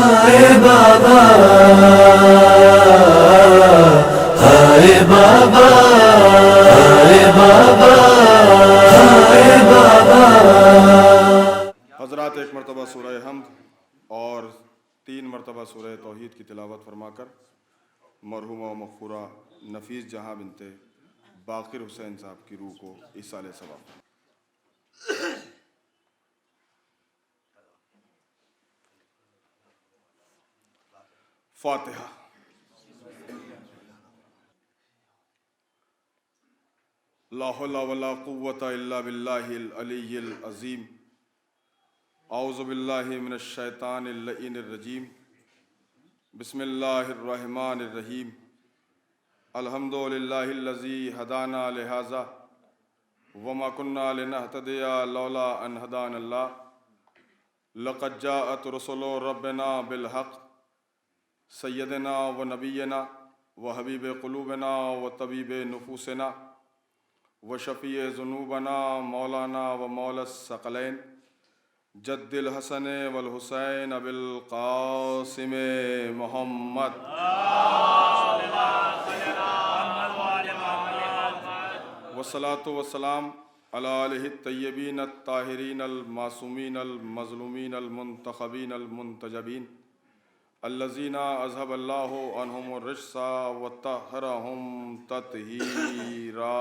हाय बाबा, हाय बाबा, हाय बाबा, हाय बाबा। हजरात एक मरतबा सूरह हमद और 3 मरतबा सूरह तौहीद की तिलावत फरमाकर मरहुमा व मग़फ़ूरा नफीस जहाँ बिनते बाक़िर हुसैन साहब की रूह को इसाले सवाब। फातिहा। ला हौला वला कुव्वता इल्ला बिल्लाहिल अलिय्यिल अज़ीम। औज़ु बिल्लाहि मिनश शैतानिर लईनिर रजीम। बिस्मिल्लाहिर रहमानिर रहीम। अल्हम्दुलिल्लाहिल्लज़ी हदाना लिहाज़ा वमा कुन्ना लिनहतदिया लौला अन हदानल्लाह। लक़द जाअत रुसुलु रब्बिना बिल हक़ सय्यदना व नबियना व हबीब क़ुलूबना व तबीब नुफूसना व शफ़ी ज़ुनूबना मौलाना व मौलस सकलैन जद्दिल हसन वल हुसैन अबिल क़ासिम मोहम्मद। वस्सलातु वस्सलाम अला आलिहि तय्यबीन अत्ताहिरीन अल मासूमीन अल मज़लूमीन अल मुंतखबीन अल मुंतजबीन अल्लज़ीना अज़हबल्लाहु अन्हुमुर रिज्सा व तहरहुम तत्हीरा।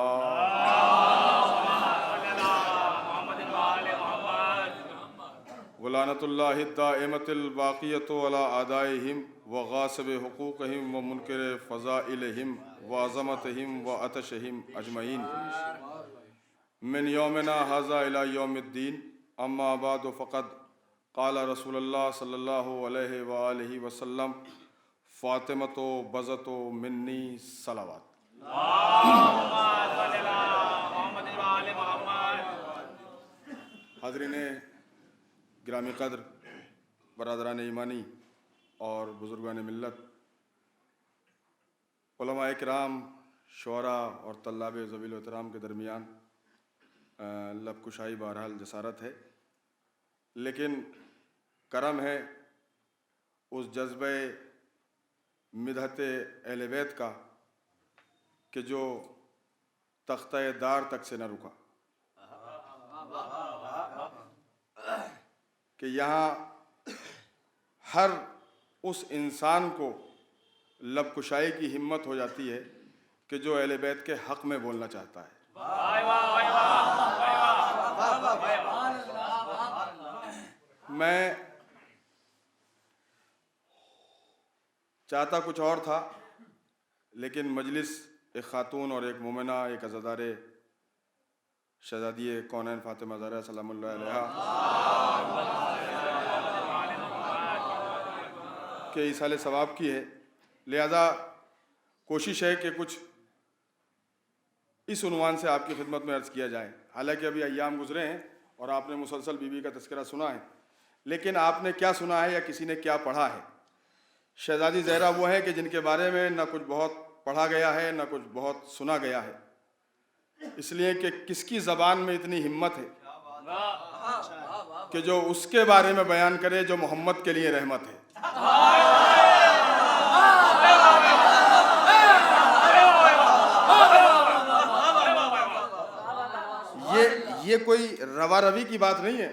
वलानतुल्लाहि दाइमतिल बाक़ियतु अला आदाइहिम व गासिब हुकूक़हिम व मुनकिर फ़ज़ाइलिहिम व अज़मतिहिम व अतशहिम अजमईन मिन यौमिना हाज़ा इला यौमिद्दीन। अम्मा बाद फ़क़द क़ाल रसूलुल्लाह सल्लल्लाहु अलैहि व आलिहि वसल्लम फ़ातिमतो बज़तो मिन्नी सलावत। हाज़रीन गिरामी क़द्र, बरादरान ईमानी और बुज़ुर्गान मिल्लत, उलमाए किराम, शुअरा और तल्लाब ज़वील एहतराम के दरमियान लब कुशाई बहरहाल जसारत है, लेकिन करम है उस जज्बे मिदहत अहले बैत का कि जो तख्ता दार तक से न रुका, कि यहाँ हर उस इंसान को लब कुशाई की हिम्मत हो जाती है कि जो अहले बैत के हक़ में बोलना चाहता है। मैं चाहता कुछ और था, लेकिन मजलिस एक ख़ातून और एक मोमिना, एक अज़ादारे शहज़ादी कौनैन फ़ातिमा ज़हरा सलामुल्लाह अलैहा के इसाले सवाब की है, लिहाजा कोशिश है कि कुछ इस उन्वान से आपकी खिदमत में अर्ज़ किया जाए। हालांकि अभी अय्याम गुज़रे हैं और आपने मुसलसल बीबी का तज़किरा सुना है, लेकिन आपने क्या सुना है या किसी ने क्या पढ़ा है? शहज़ादी ज़हरा वो है कि जिनके बारे में न कुछ बहुत पढ़ा गया है न कुछ बहुत सुना गया है, इसलिए कि किसकी ज़बान में इतनी हिम्मत है कि जो उसके बारे में बयान करे जो मोहम्मद के लिए रहमत है। ये कोई रवा रवी की बात नहीं है।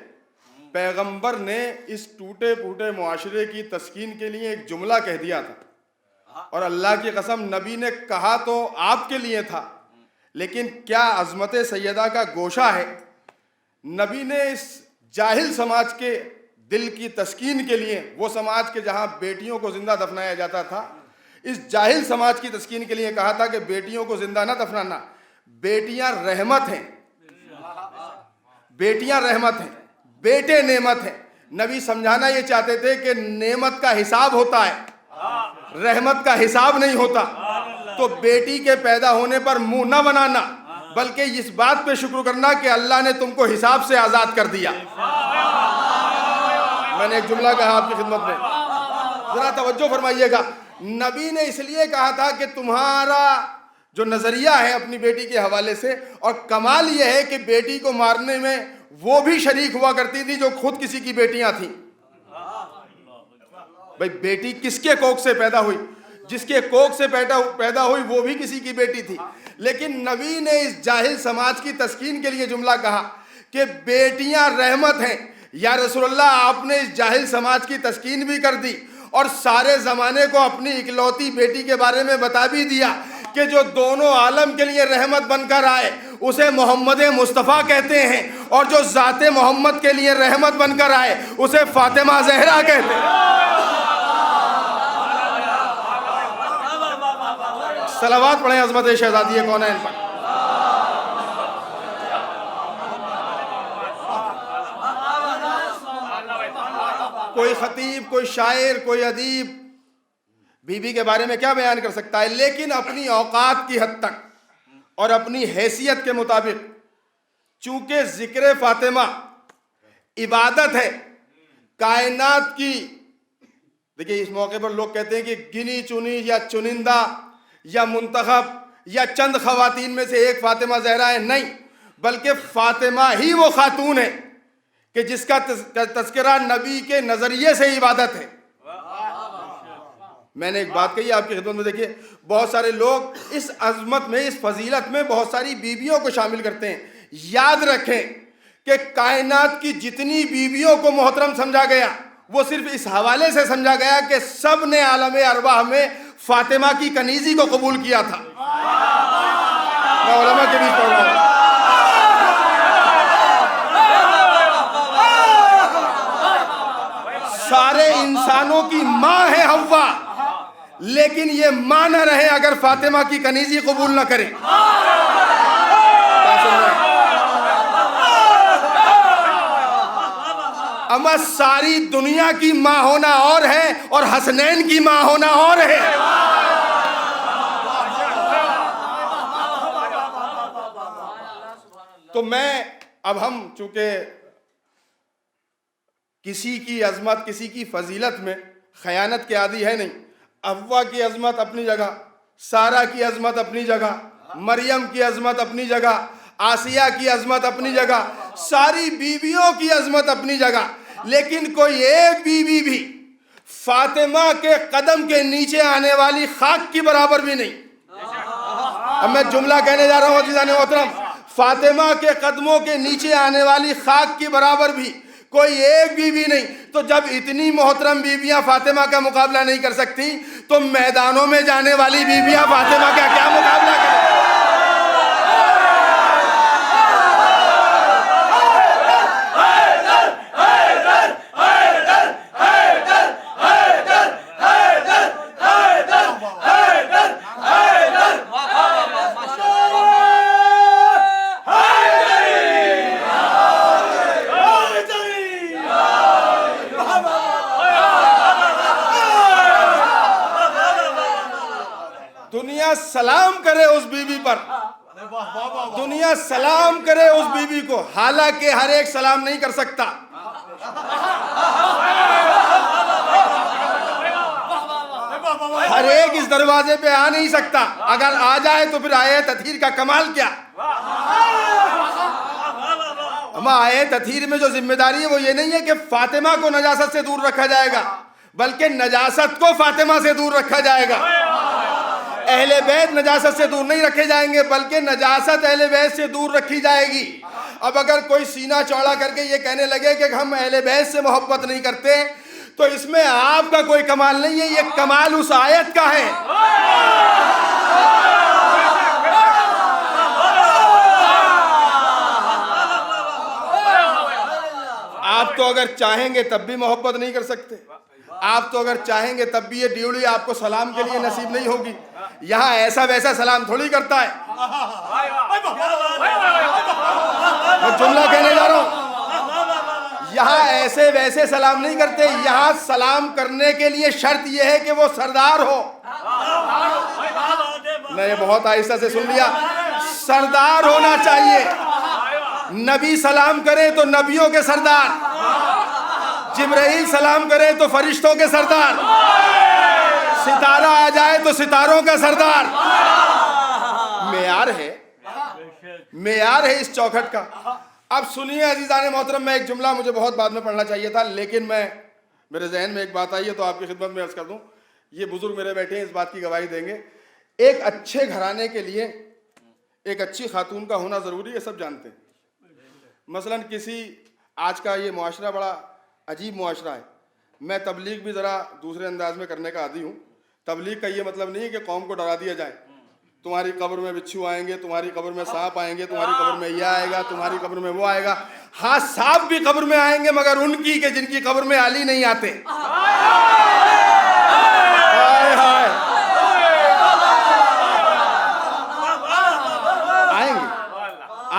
पैगंबर ने इस टूटे फूटे मुआशरे की तस्कीन के लिए एक जुमला कह दिया था, और अल्लाह की कसम नबी ने कहा तो आपके लिए था, लेकिन क्या अज़मत सैयदा का गोशा है। नबी ने इस जाहिल समाज के दिल की तस्कीन के लिए, वो समाज के जहाँ बेटियों को जिंदा दफनाया जाता था, इस जाहिल समाज की तस्कीन के लिए कहा था कि बेटियों को जिंदा ना दफनाना, बेटियां रहमत हैं, बेटियां रहमत हैं, बेटे नेमत हैं। नबी समझाना ये चाहते थे कि नेमत का हिसाब होता है, रहमत का हिसाब नहीं होता। तो बेटी के पैदा होने पर मुंह न बनाना, बल्कि इस बात पे शुक्र करना कि अल्लाह ने तुमको हिसाब से आज़ाद कर दिया। मैंने एक जुमला कहा आपकी खिदमत में, जरा तवज्जो फरमाइएगा। नबी ने इसलिए कहा था कि तुम्हारा जो नजरिया है अपनी बेटी के हवाले से, और कमाल यह है कि बेटी को मारने में वो भी शरीक हुआ करती थी जो खुद किसी की बेटियां थी। भाई बेटी किसके कोख से पैदा हुई? जिसके कोख से पैदा हुई वो भी किसी की बेटी थी। लेकिन नबी ने इस जाहिल समाज की तस्कीन के लिए जुमला कहा कि बेटियां रहमत हैं। या रसूलुल्लाह, आपने इस जाहिल समाज की तस्कीन भी कर दी और सारे ज़माने को अपनी इकलौती बेटी के बारे में बता भी दिया कि जो दोनों आलम के लिए रहमत बनकर आए उसे मोहम्मद मुस्तफ़ा कहते हैं, और जो ज़ाते मोहम्मद के लिए रहमत बनकर आए उसे फातिमा ज़हरा कहते हैं। सलावत पढ़ें अज़मत शहज़ादी कौनैन पर। कोई खतीब, कोई शायर, कोई अदीब बीबी के बारे में क्या बयान कर सकता है, लेकिन अपनी औकात की हद तक और अपनी हैसियत के मुताबिक, चूंकि जिक्र फातिमा इबादत है कायनात की। देखिए, इस मौके पर लोग कहते हैं कि गिनी चुनी या चुनिंदा या मुंतखब या चंद खवातीन में से एक फातिमा ज़हरा है, नहीं, बल्कि फातिमा ही वो खातून है कि जिसका तज़किरा नबी के नज़रिए से इबादत है। मैंने एक बात कही आपकी खिदमत में, देखिए बहुत सारे लोग इस अज़मत में, इस फजीलत में बहुत सारी बीवियों को शामिल करते हैं। याद रखें कि कायनात की जितनी बीवियों को मोहतरम समझा गया वो सिर्फ इस हवाले से समझा गया कि सब ने आलम अरवाह में फातिमा की कनीज़ी को कबूल किया था। मैं उलमा के बीच पढ़ रहा हूं। सारे इंसानों की माँ है हव्वा, लेकिन ये माँ न रहे अगर फातिमा की कनीज़ी कबूल न करें। अमा सारी दुनिया की माँ होना और है और हसनैन की माँ होना और है। तो अब हम चूंकि किसी की अजमत, किसी की फजीलत में खयानत के आदी है नहीं। अव्वा की अजमत अपनी जगह, सारा की अजमत अपनी जगह, मरियम की अजमत अपनी जगह, आसिया की अजमत अपनी जगह, सारी बीवियों की अजमत अपनी जगह, लेकिन कोई एक बीवी भी फातिमा के कदम के नीचे आने वाली खाक की बराबर भी नहीं। अब मैं जुमला कहने जा रहा हूँ अज़ीज़ान मोहतरम, फातिमा के कदमों के नीचे आने वाली खाक की बराबर भी कोई एक बीवी नहीं। तो जब इतनी मोहतरम बीवियां फातिमा का मुकाबला नहीं कर सकती, तो मैदानों में जाने वाली बीवियां फातिमा का क्या मुकाबला करें? दुनिया सलाम करे उस बीवी पर, दुनिया सलाम करे उस बीवी को, हालांकि हर एक सलाम नहीं कर सकता। हर एक इस दरवाजे पे आ नहीं सकता। अगर आ जाए तो फिर आए तथहीर का कमाल क्या। हम आए तथहीर में जो जिम्मेदारी है वो ये नहीं है कि फातिमा को नजासत से दूर रखा जाएगा, बल्कि नजासत को फातिमा से दूर रखा जाएगा। अहले बैत नजासत से दूर नहीं रखे जाएंगे, बल्कि नजासत अहले बैत से दूर रखी जाएगी। अब अगर कोई सीना चौड़ा करके ये कहने लगे कि हम अहले बैत से मोहब्बत नहीं करते, तो इसमें आपका कोई कमाल नहीं है, ये कमाल उस आयत का है। आप तो अगर चाहेंगे तब भी मोहब्बत नहीं कर सकते। आप तो अगर चाहेंगे तब भी ये ड्यूली आपको सलाम के लिए नसीब नहीं होगी। यहाँ ऐसा वैसा सलाम थोड़ी करता है। मैं जुमला कहने जा रहा हूँ, यहाँ ऐसे वैसे सलाम नहीं करते। यहाँ सलाम करने के लिए शर्त यह है कि वो सरदार हो। मैंने बहुत आहिस्ता से सुन लिया, सरदार होना चाहिए। नबी सलाम करे तो नबियों के सरदार, जिब्राइल सलाम करे तो फरिश्तों के सरदार, सितारा आ जाए तो सितारों का सरदार। मेयार है इस चौखट का। अब सुनिए अजीज़ान मोहतरम, मैं एक जुमला मुझे बहुत बाद में पढ़ना चाहिए था, लेकिन मैं मेरे जहन में एक बात आई है तो आपकी खिदमत में अर्ज कर दूं। ये बुजुर्ग मेरे बैठे हैं, इस बात की गवाही देंगे। एक अच्छे घराने के लिए एक अच्छी खातून का होना ज़रूरी है, सब जानते हैं। मसलन किसी, आज का ये मुआशरा बड़ा अजीब मुआशरा है। मैं तबलीग भी ज़रा दूसरे अंदाज में करने का आदी हूँ। तबलीग का ये मतलब नहीं है कि कौम को डरा दिया जाए, तुम्हारी कब्र में बिच्छू आएंगे, तुम्हारी कब्र में सांप आएंगे, तुम्हारी कब्र में यह आएगा, तुम्हारी कब्र में वो आएगा। हाँ, सांप भी कब्र में आएंगे, मगर उनकी के जिनकी कब्र में अली नहीं आते। हाय हाय,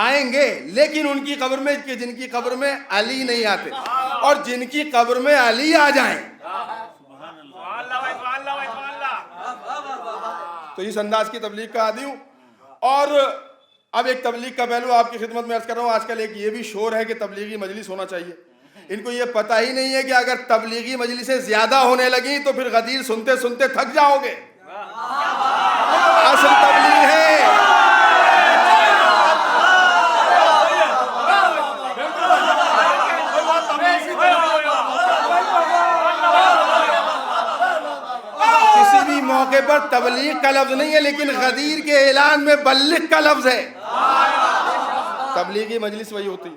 आएंगे, लेकिन उनकी कब्र में कि जिनकी कब्र में अली नहीं आते। और जिनकी कब्र में अली आ जाएं, तो इस अंदाज की तबलीग का आदी हूं। और अब एक तबलीग का पहलू आपकी खिदमत में अर्ज कर रहा हूं। आजकल एक ये भी शोर है कि तबलीगी मजलिस होना चाहिए। इनको ये पता ही नहीं है कि अगर तबलीगी मजलिसें ज्यादा होने लगी तो फिर गदीर सुनते सुनते थक जाओगे। असल तबलीग है मौके पर तबलीग का लफ्ज नहीं है, लेकिन गदीर के ऐलान में बल्लिग का लफ्ज है। तबलीगी मजलिस वही होती।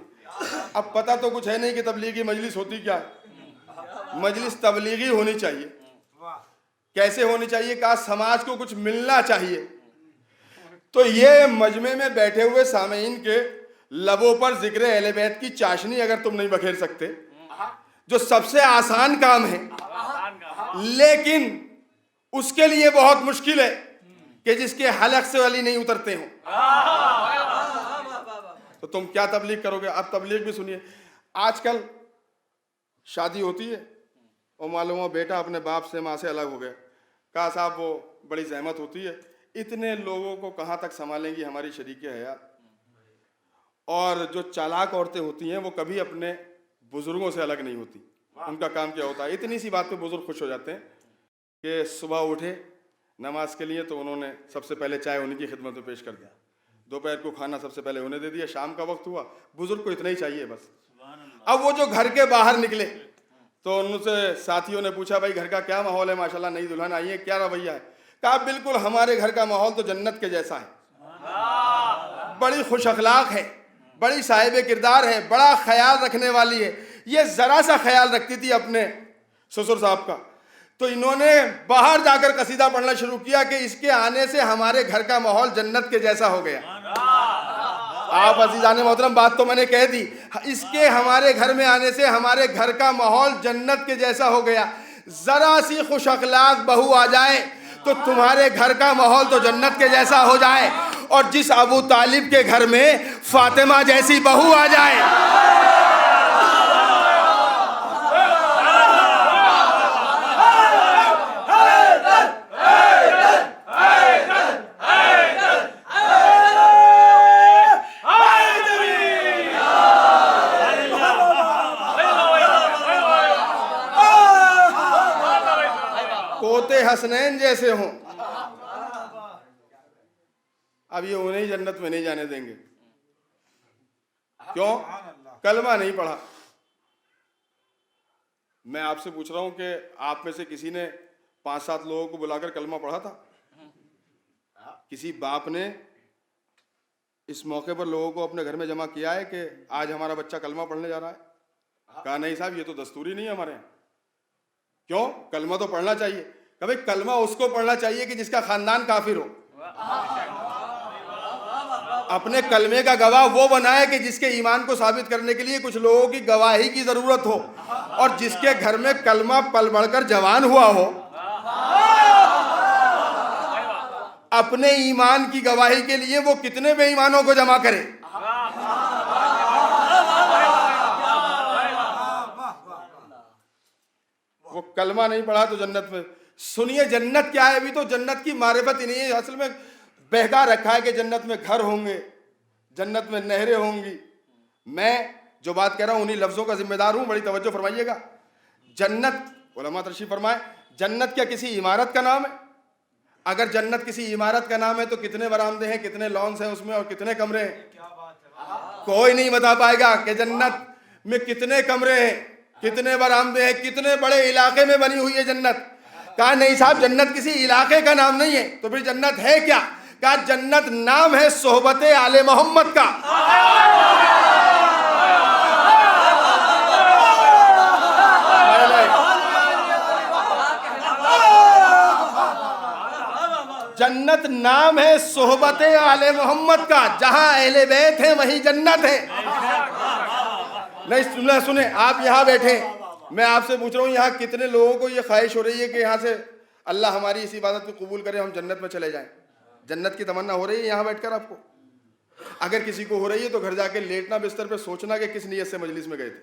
अब पता तो कुछ है नहीं कि तबलीगी मजलिस होती क्या है। मजलिस तबलीगी होनी चाहिए। कैसे होनी चाहिए? कहा समाज को कुछ मिलना चाहिए। तो ये मजमे में बैठे हुए सामीन के लबों पर जिक्र अहले बैत की चाशनी अगर तुम नहीं बखेर सकते, जो सबसे आसान काम है, लेकिन उसके लिए बहुत मुश्किल है कि जिसके हलक से अली नहीं उतरते हो, तो तुम क्या तबलीग करोगे? अब तबलीग भी सुनिए। आजकल शादी होती है और मालूम हो बेटा अपने बाप से माँ से अलग हो गया। कहा साहब वो बड़ी जहमत होती है, इतने लोगों को कहाँ तक संभालेंगी हमारी शरीके हयात। और जो चालाक औरतें होती हैं वो कभी अपने बुजुर्गों से अलग नहीं होती। उनका काम क्या होता है? इतनी सी बात पे बुजुर्ग खुश हो जाते हैं कि सुबह उठे नमाज के लिए तो उन्होंने सबसे पहले चाय उन्हीं की खिदमत में पेश कर दिया, दोपहर को खाना सबसे पहले उन्हें दे दिया, शाम का वक्त हुआ, बुजुर्ग को इतना ही चाहिए बस। अब वो जो घर के बाहर निकले तो उनसे साथियों ने पूछा भाई घर का क्या माहौल है, माशाल्लाह नई दुल्हन आई है, क्या रवैया है? कहा बिल्कुल हमारे घर का माहौल तो जन्नत के जैसा है, बड़ी खुश अखलाक है, बड़ी साहिब किरदार है, बड़ा ख्याल रखने वाली है। ये जरा सा ख्याल रखती थी अपने ससुर साहब का, तो इन्होंने बाहर जाकर कसीदा पढ़ना शुरू किया कि इसके आने से हमारे घर का माहौल जन्नत के जैसा हो गया। आप अजीजान मोहतरम बात तो मैंने कह दी, इसके हमारे घर में आने से हमारे घर का माहौल जन्नत के जैसा हो गया। जरा सी खुश अखलाक बहू आ जाए तो तुम्हारे घर का माहौल तो जन्नत के जैसा हो जाए। और जिस अबू तालिब के घर में फातिमा जैसी बहू आ जाए, पोते हसनैन जैसे हों, अब ये उन्हें जन्नत में नहीं जाने देंगे। क्यों? कलमा नहीं पढ़ा। मैं आपसे पूछ रहा हूं कि आप में से किसी ने 5-7 लोगों को बुलाकर कलमा पढ़ा था? किसी बाप ने इस मौके पर लोगों को अपने घर में जमा किया है कि आज हमारा बच्चा कलमा पढ़ने जा रहा है? कहा नहीं साहब ये तो दस्तूरी नहीं है हमारे यहाँ। क्यों? कलमा तो पढ़ना चाहिए। कभी कलमा उसको पढ़ना चाहिए कि जिसका खानदान काफिर हो। अपने कलमे का गवाह वो बनाए कि जिसके ईमान को साबित करने के लिए कुछ लोगों की गवाही की जरूरत हो, और जिसके घर में कलमा पल बढ़कर जवान हुआ हो, अपने ईमान की गवाही के लिए वो कितने बेईमानों को जमा करे। वो कलमा नहीं पढ़ा तो जन्नत में। सुनिए जन्नत क्या है? अभी तो जन्नत की मारिफत ही नहीं है। असल में बहका रखा है कि जन्नत में घर होंगे, जन्नत में नहरें होंगी। मैं जो बात कह रहा हूं उन्हीं लफ्जों का जिम्मेदार हूं, बड़ी तवज्जो फरमाइएगा। जन्नत, उलमा तशरीफ फरमाए, जन्नत क्या किसी इमारत का नाम है? अगर जन्नत किसी इमारत का नाम है तो कितने बरामदे हैं, कितने लॉन्स हैं उसमें, और कितने कमरे हैं? कोई नहीं बता पाएगा कि जन्नत में कितने कमरे हैं, कितने बरामदे हैं, कितने बड़े इलाके में बनी हुई है जन्नत। कहा नहीं साहब, जन्नत किसी इलाके का नाम नहीं है। तो फिर जन्नत है क्या? कहा जन्नत नाम है सोहबत आले मोहम्मद का। जन्नत नाम है सोहबत आले मोहम्मद का। जहां अहले बैत है वहीं जन्नत है। नहीं सुने, आप यहाँ बैठे, मैं आपसे पूछ रहा हूँ, यहाँ कितने लोगों को ये ख्वाहिश हो रही है कि यहाँ से अल्लाह हमारी इस इबादत को कबूल करे, हम जन्नत में चले जाएं? जन्नत की तमन्ना हो रही है यहाँ बैठकर आपको? अगर किसी को हो रही है तो घर जाके लेटना बिस्तर पे, सोचना कि किस नियत से मजलिस में गए थे।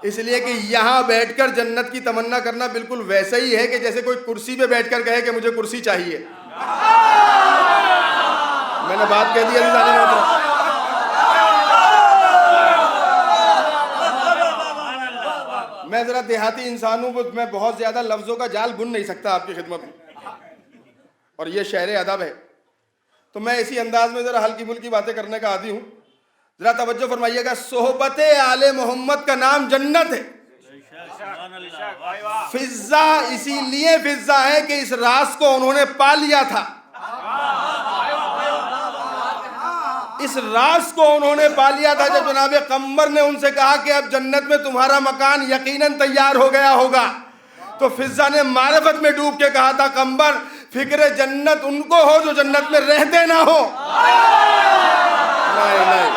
इसलिए कि यहाँ बैठकर जन्नत की तमन्ना करना बिल्कुल वैसा ही है कि जैसे कोई कुर्सी पे बैठकर कहे कि मुझे कुर्सी चाहिए। मैंने बात कह दी अली। मैं जरा देहाती इंसान हूं, मैं बहुत ज्यादा लफ्जों का जाल बुन नहीं सकता आपकी खिदमत में, और ये शहर अदब है, तो मैं इसी अंदाज में जरा हल्की फुल्की बातें करने का आदी हूं। जरा तवज्जो फरमाइएगा, सोहबत आले मोहम्मद का नाम जन्नत है। फिजा इसीलिए फिजा है कि इस राज को उन्होंने पा लिया था। इस राज को उन्होंने पा लिया था जब जनाब कंबर ने उनसे कहा कि अब जन्नत में तुम्हारा मकान यकीनन तैयार हो गया होगा। तो फिजा ने मारिफत में डूब के कहा था, कंबर फिक्र जन्नत उनको हो जो जन्नत में रहते ना हो। नहीं नहीं,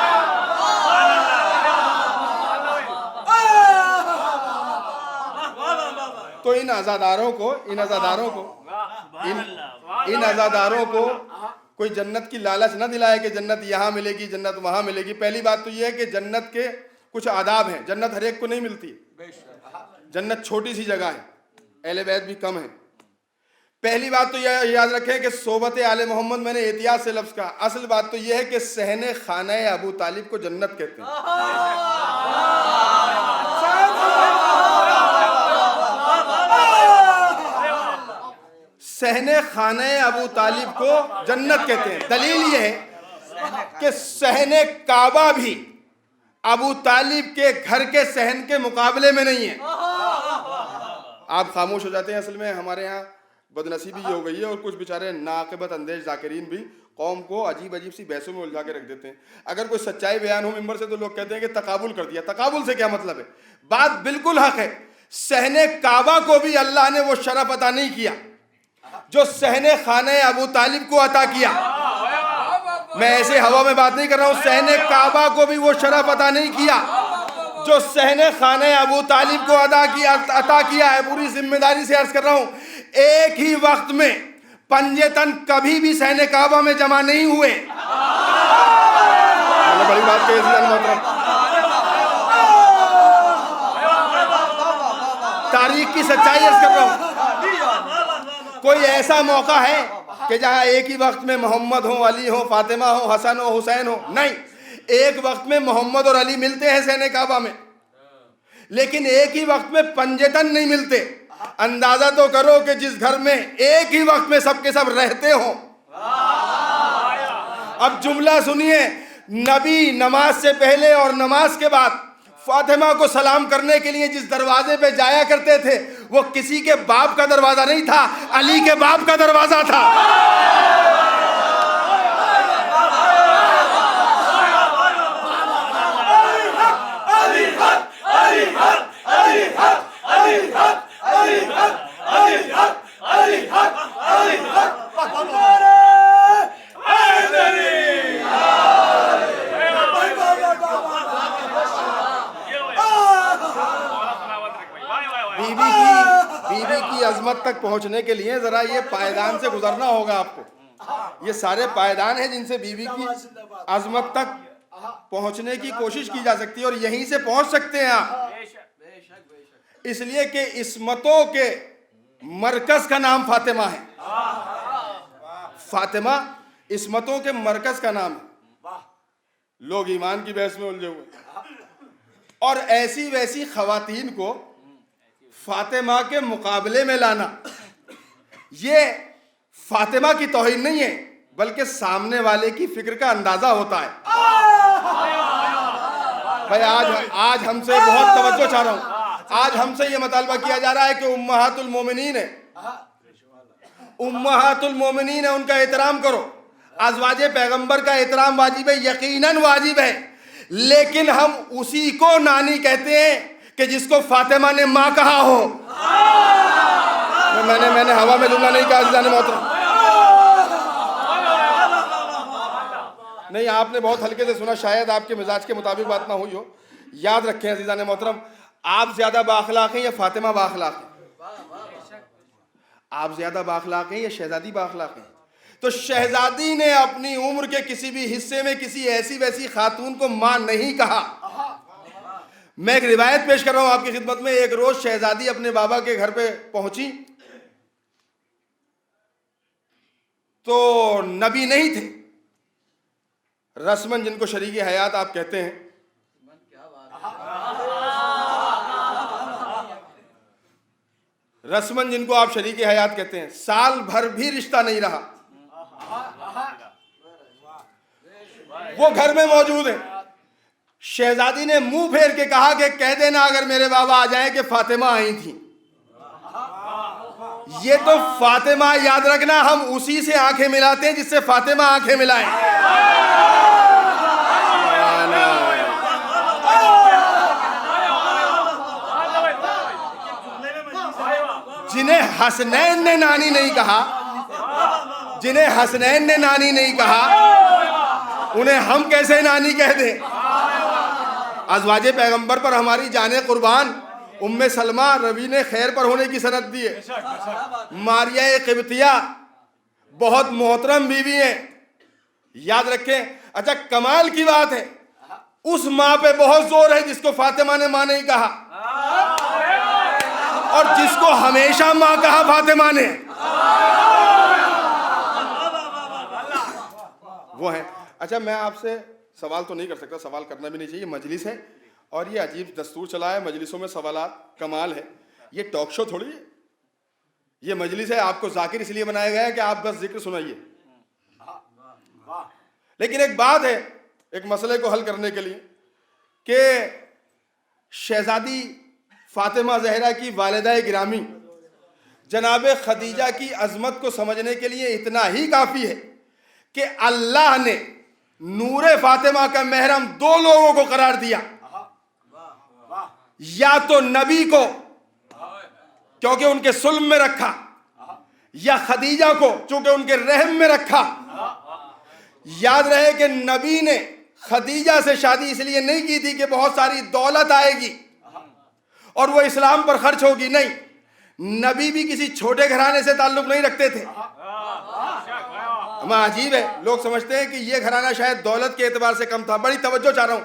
तो इन आजादारों को कोई जन्नत की लालच ना दिलाए कि जन्नत यहाँ मिलेगी, जन्नत वहाँ मिलेगी। पहली बात तो यह है कि जन्नत के कुछ आदाब हैं। जन्नत हर एक को नहीं मिलती, जन्नत छोटी सी जगह है, अहले बैत भी कम है। पहली बात तो यह याद रखें कि सोहबत आले मोहम्मद, मैंने एहतियात से लफ्ज़ कहा, असल बात तो यह है कि सहने खाना अबू तालिब को जन्नत कहते हैं। सहने खाने अबू तालिब को जन्नत कहते हैं। दलील यह है कि सहने काबा भी अबू तालिब के घर के सहन के मुकाबले में नहीं है। आप खामोश हो जाते हैं। असल में हमारे यहाँ बदनसीबी ये हो गई है, और कुछ बेचारे नाक़िबत अंदेश जाकिरीन भी कौम को अजीब अजीब सी बहसों में उलझा के रख देते हैं। अगर कोई सच्चाई बयान हो मिंबर से तो लोग कहते हैं कि तकाबुल कर दिया। तकाबुल से क्या मतलब है? बात बिल्कुल हक है। सहने काबा को भी अल्लाह ने वो शरफ अता नहीं किया जो सहने खाने अबू तालिब को अता किया। मैं ऐसे हवा में बात नहीं कर रहा हूं। सहने काबा को भी वो शरफ अता नहीं किया जो सहने खाने अबू तालिब को अता किया है। पूरी जिम्मेदारी से अर्ज कर रहा हूं, एक ही वक्त में पंजेतन कभी भी सहने काबा में जमा नहीं हुए। बड़ी बात कही तारीख की सच्चाई अर्ज कर रहा हूं। कोई ऐसा मौका है कि जहां एक ही वक्त में मोहम्मद हो, अली हो, फातिमा हो, हसन हो, हुसैन हो? नहीं, एक वक्त में मोहम्मद और अली मिलते हैं सहने काबा में, लेकिन एक ही वक्त में पंजेतन नहीं मिलते। अंदाजा तो करो कि जिस घर में एक ही वक्त में सबके सब रहते हो। अब जुमला सुनिए, नबी नमाज से पहले और नमाज के बाद फातिमा को सलाम करने के लिए जिस दरवाजे पे जाया करते थे वो किसी के बाप का दरवाजा नहीं था, अली के बाप का दरवाजा था। बीवी की अजमत तक पहुंचने के लिए जरा ये पायदान से गुजरना होगा आपको। ये सारे पायदान हैं जिनसे बीवी की अजमत तक पहुंचने की कोशिश की जा सकती है, और यहीं से पहुंच सकते हैं आप। इसलिए कि इस्मतों के मरकज का नाम फातिमा है। फातिमा इस्मतों के मरकज का नाम है। लोग ईमान की बहस में उलझे हुए, और ऐसी वैसी खवातीन को फातिमा के मुकाबले में लाना, ये फातिमा की तौहीन नहीं है, बल्कि सामने वाले की फिक्र का अंदाजा होता है। भाई आज हमसे बहुत तवज्जो चाह रहा हूँ। आज हमसे ये मुतालबा किया जा रहा है कि उम्महातुल मोमिनीन है, उनका एहतराम करो। अज़वाजे पैगंबर का एहतराम वाजिब है, यकीनन वाजिब है, लेकिन हम उसी को नानी कहते हैं कि जिसको फातिमा ने माँ कहा हो। मैंने हवा में जुमला नहीं कहा अज़ीज़ान मोहतरम, नहीं, आपने बहुत हल्के से सुना, शायद आपके मिजाज के मुताबिक बात ना हुई हो। याद रखें अज़ीज़ान मोहतरम, आप ज्यादा बाअखलाक हैं या फातिमा बाअखलाक है? आप ज्यादा बाअखलाक हैं या शहजादी बाअखलाक हैं? तो शहजादी ने अपनी उम्र के किसी भी हिस्से में किसी ऐसी वैसी खातून को मां नहीं कहा। मैं एक रिवायत पेश कर रहा हूं आपकी खिदमत में। एक रोज शहजादी अपने बाबा के घर पे पहुंची तो नबी नहीं थे। रस्मन, जिनको शरीक हयात आप कहते हैं, रस्मन जिनको आप शरीक हयात कहते हैं, साल भर भी रिश्ता नहीं रहा, वो घर में मौजूद है। शहजादी ने मुंह फेर के कहा कि कह देना अगर मेरे बाबा आ जाए कि फातिमा आई थी। ये तो फातिमा, याद रखना, हम उसी से आंखें मिलाते हैं जिससे फातिमा आंखें मिलाए। जिन्हें हसनैन ने नानी नहीं कहा, जिन्हें हसनैन ने नानी नहीं कहा, उन्हें हम कैसे नानी कह दें? अज़वाजे पैगंबर पर हमारी जाने कुर्बान उम्मे सलमा रवि ने खैर पर होने की सनद दी है। मारिया क़िब्तिया बहुत मोहतरम बीवी है, याद रखें। अच्छा, कमाल की बात है, उस माँ पे बहुत जोर है जिसको फातिमा ने माँ नहीं कहा, और जिसको हमेशा माँ कहा फातिमा ने, वो है। अच्छा, मैं आपसे सवाल तो नहीं कर सकता, सवाल करना भी नहीं चाहिए, मजलिस है और ये अजीब दस्तूर चला है मजलिसों में सवालात। कमाल है, ये टॉक शो थोड़ी है, ये मजलिस है। आपको जाकिर इसलिए बनाया गया है कि आप बस जिक्र सुनाइए। लेकिन एक बात है, एक मसले को हल करने के लिए, कि शहजादी फातिमा ज़हरा की वालिदा गिरामी जनाब खदीजा की अजमत को समझने के लिए इतना ही काफ़ी है कि अल्लाह ने नूरे फातिमा का महरम दो लोगों को करार दिया। या तो नबी को क्योंकि उनके सुल्म में रखा, या खदीजा को चूंकि उनके रहम में रखा। याद रहे कि नबी ने खदीजा से शादी इसलिए नहीं की थी कि बहुत सारी दौलत आएगी और वो इस्लाम पर खर्च होगी, नहीं। नबी भी किसी छोटे घराने से ताल्लुक नहीं रखते थे। हमें अजीब है, लोग समझते हैं कि ये घराना शायद दौलत के एतबार से कम था। बड़ी तवज्जो चाह रहा हूं,